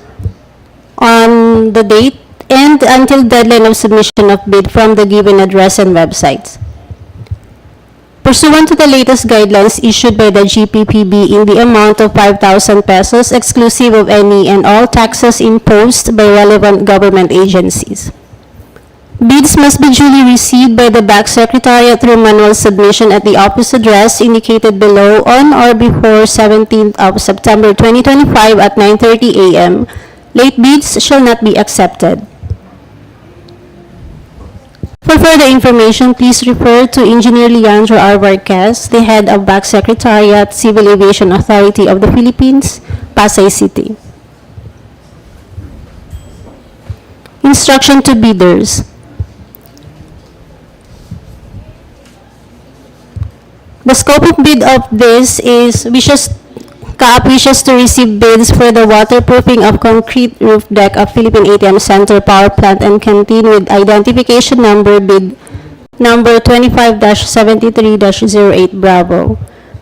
on the date and until deadline of submission of bid from the given address and websites. Pursuant to the latest guidelines issued by the GPPB in the amount of 5,000 pesos, exclusive of any and all taxes imposed by relevant government agencies. Bids must be duly received by the BAC Secretariat through manual submission at the office address indicated below on or before 17th of September 2025 at 9:30 a.m. Late bids shall not be accepted. For further information, please refer to Engineer Leandro R. Vargas, the head of BAC Secretariat, Civil Aviation Authority of the Philippines, Pasay City. Instruction to bidders. The scope of bid of this is CAAP wishes to receive bids for the waterproofing of concrete roof deck of Philippine ATM Center Power Plant and Canteen with identification number bid number 25-73-08 Bravo.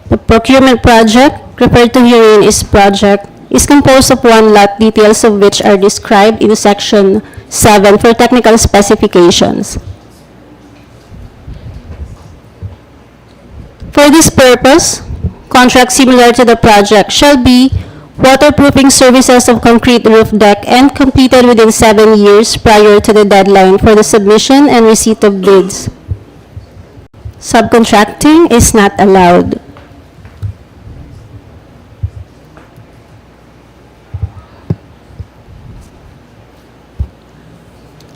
The procurement project, referred to herein is project, is composed of one lot, details of which are described in Section 7 for technical specifications. For this purpose, contracts similar to the project shall be waterproofing services of concrete roof deck and completed within 7 years prior to the deadline for the submission and receipt of bids. Subcontracting is not allowed.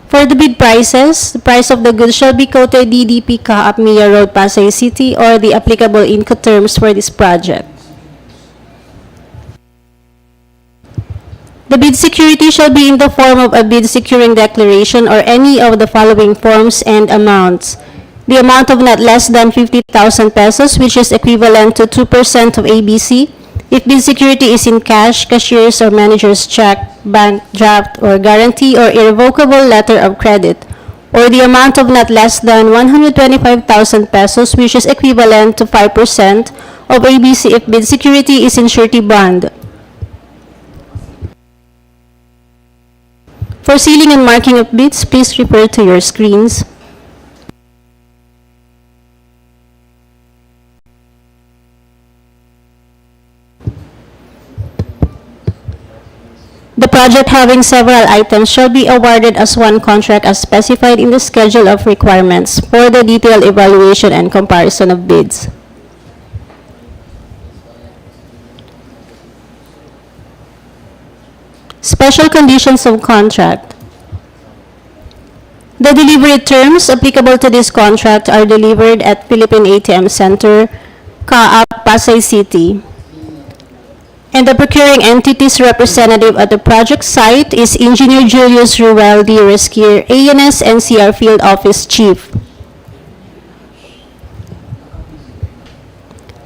For the bid prices, the price of the goods shall be quoted DDP CAAP Mia Road, Pasay City, or the applicable Incoterms for this project. The bid security shall be in the form of a bid securing declaration or any of the following forms and amounts. The amount of not less than 50,000 pesos, which is equivalent to 2% of ABC, if bid security is in cash, cashier's or manager's check, bank draft, or guarantee or irrevocable letter of credit, or the amount of not less than 125,000 pesos, which is equivalent to 5% of ABC if bid security is in surety bond. For sealing and marking of bids, please refer to your screens. The project having several items shall be awarded as one contract as specified in the schedule of requirements for the detailed evaluation and comparison of bids. Special conditions of contract. The delivery terms applicable to this contract are delivered at Philippine ATM Center, CAAP, Pasay City. And the procuring entity's representative at the project site is Engineer Julius Ruel D. Resquier, ANS NCR Field Office Chief.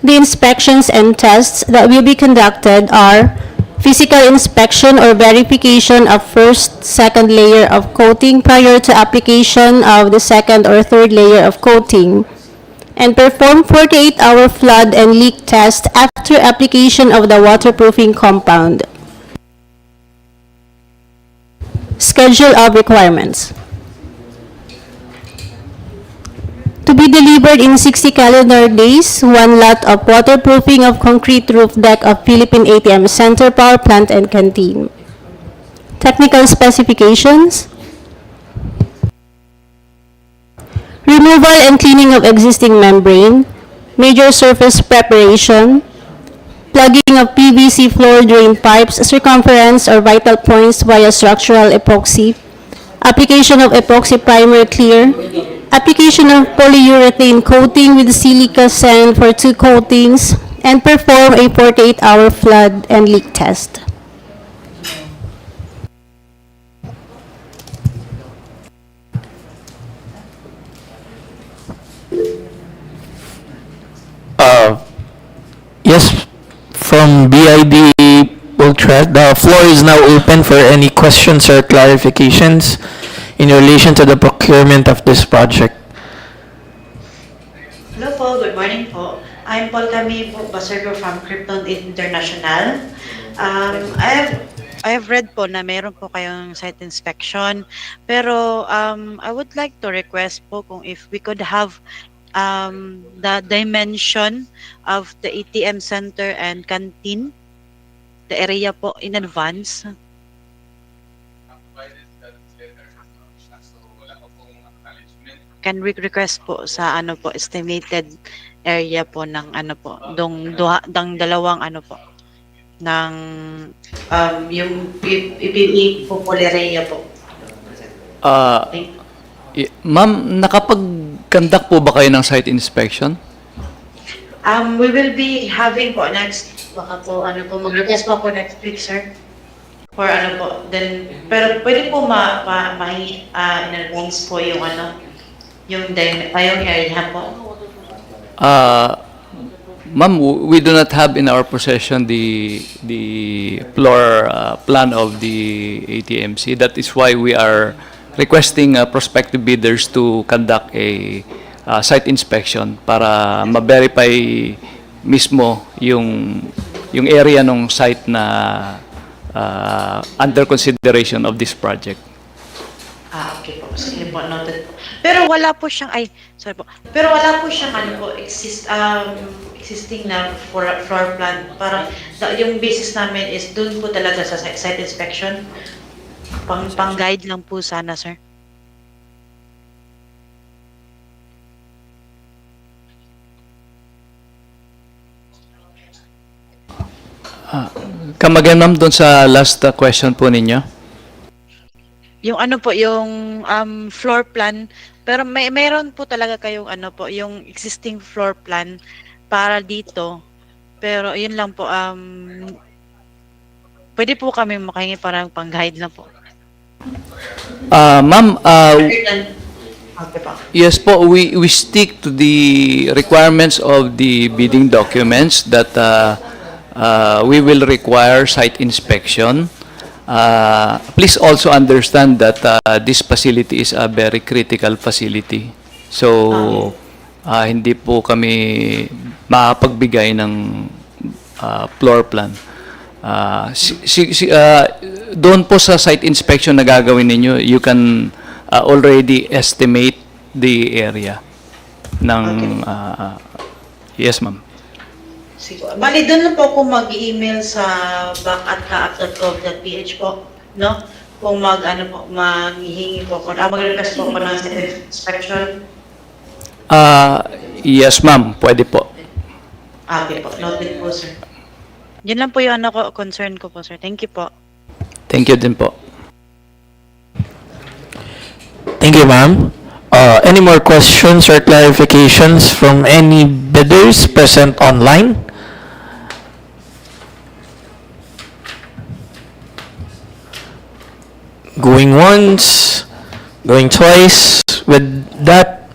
The inspections and tests that will be conducted are physical inspection or verification of first, second layer of coating prior to application of the second or third layer of coating, and perform 48-hour flood and leak test after application of the waterproofing compound. Schedule of requirements. To be delivered in 60 calendar days, one lot of waterproofing of concrete roof deck of Philippine ATM Center, Power Plant, and Canteen. Technical specifications. Removal and cleaning of existing membrane, major surface preparation, plugging of PVC floor drain pipes, circumference or vital points via structural epoxy, application of epoxy primer clear, application of polyurethane coating with silica sand for 2 coatings, and perform a 48-hour flood and leak test. Yes, from BID Ultra, the floor is now open for any questions or clarifications in relation to the procurement of this project. Hello po, good morning po. I'm Paul Camille Basergo from Krypton International. I have read po na meron po kayong site inspection, pero I would like to request po kung if we could have the dimension of the ATM center and canteen, the area po in advance. Can we request po sa ano po estimated area po ng ano po dong dalawang ano po ng yung PPE po poleria po. Ma'am, nakapag-conduct po ba kayo ng site inspection? We will be having po next, baka po ano po mag-request po ako next week, sir. For ano po, then pero pwede po in advance po yung ano yung area po. Ma'am, we do not have in our possession the floor plan of the ATMC. That is why we are requesting prospective bidders to conduct a site inspection para ma-verify mismo yung area ng site na under consideration of this project. Okay po. Sige po, noted po. Pero wala po siyang, sorry po. Pero wala po siyang existing na floor plan. Parang yung basis namin is dun po talaga sa site inspection. Pang-guide lang po sana, sir. Come again, ma'am, doon sa last question po ninyo. Yung yung floor plan, pero mayroon po talaga kayong yung existing floor plan para dito. Pero yun lang po, pwede po kami makahingi parang pang-guide na po. Ma'am, Okay po. yes po, we stick to the requirements of the bidding documents that we will require site inspection. Please also understand that this facility is a very critical facility. So, hindi po kami makapagbigay ng floor plan. Doon po sa site inspection na gagawin ninyo, you can already estimate the area ng yes, ma'am. Bali, doon lang po ako mag-email sa bac@caap.gov.ph po, no? Kung maghihingi po ako, mag-request po ako ng site inspection. Yes, ma'am. Pwede po. Okay po, noted po, sir. Yun lang po yung concern ko po, sir. Thank you po. Thank you din po. Thank you, ma'am. Any more questions or clarifications from any bidders present online? Going once, going twice. With that,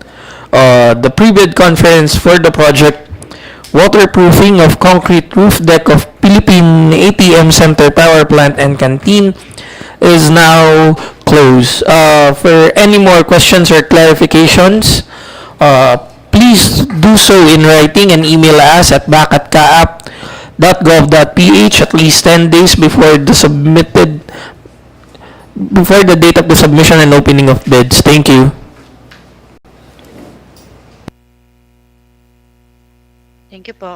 the pre-bid conference for the project waterproofing of concrete roof deck of Philippine ATM Center Power Plant and Canteen is now closed. For any more questions or clarifications, please do so in writing and email us at bac@caap.gov.ph at least 10 days before the date of the submission and opening of bids. Thank you. Thank you po.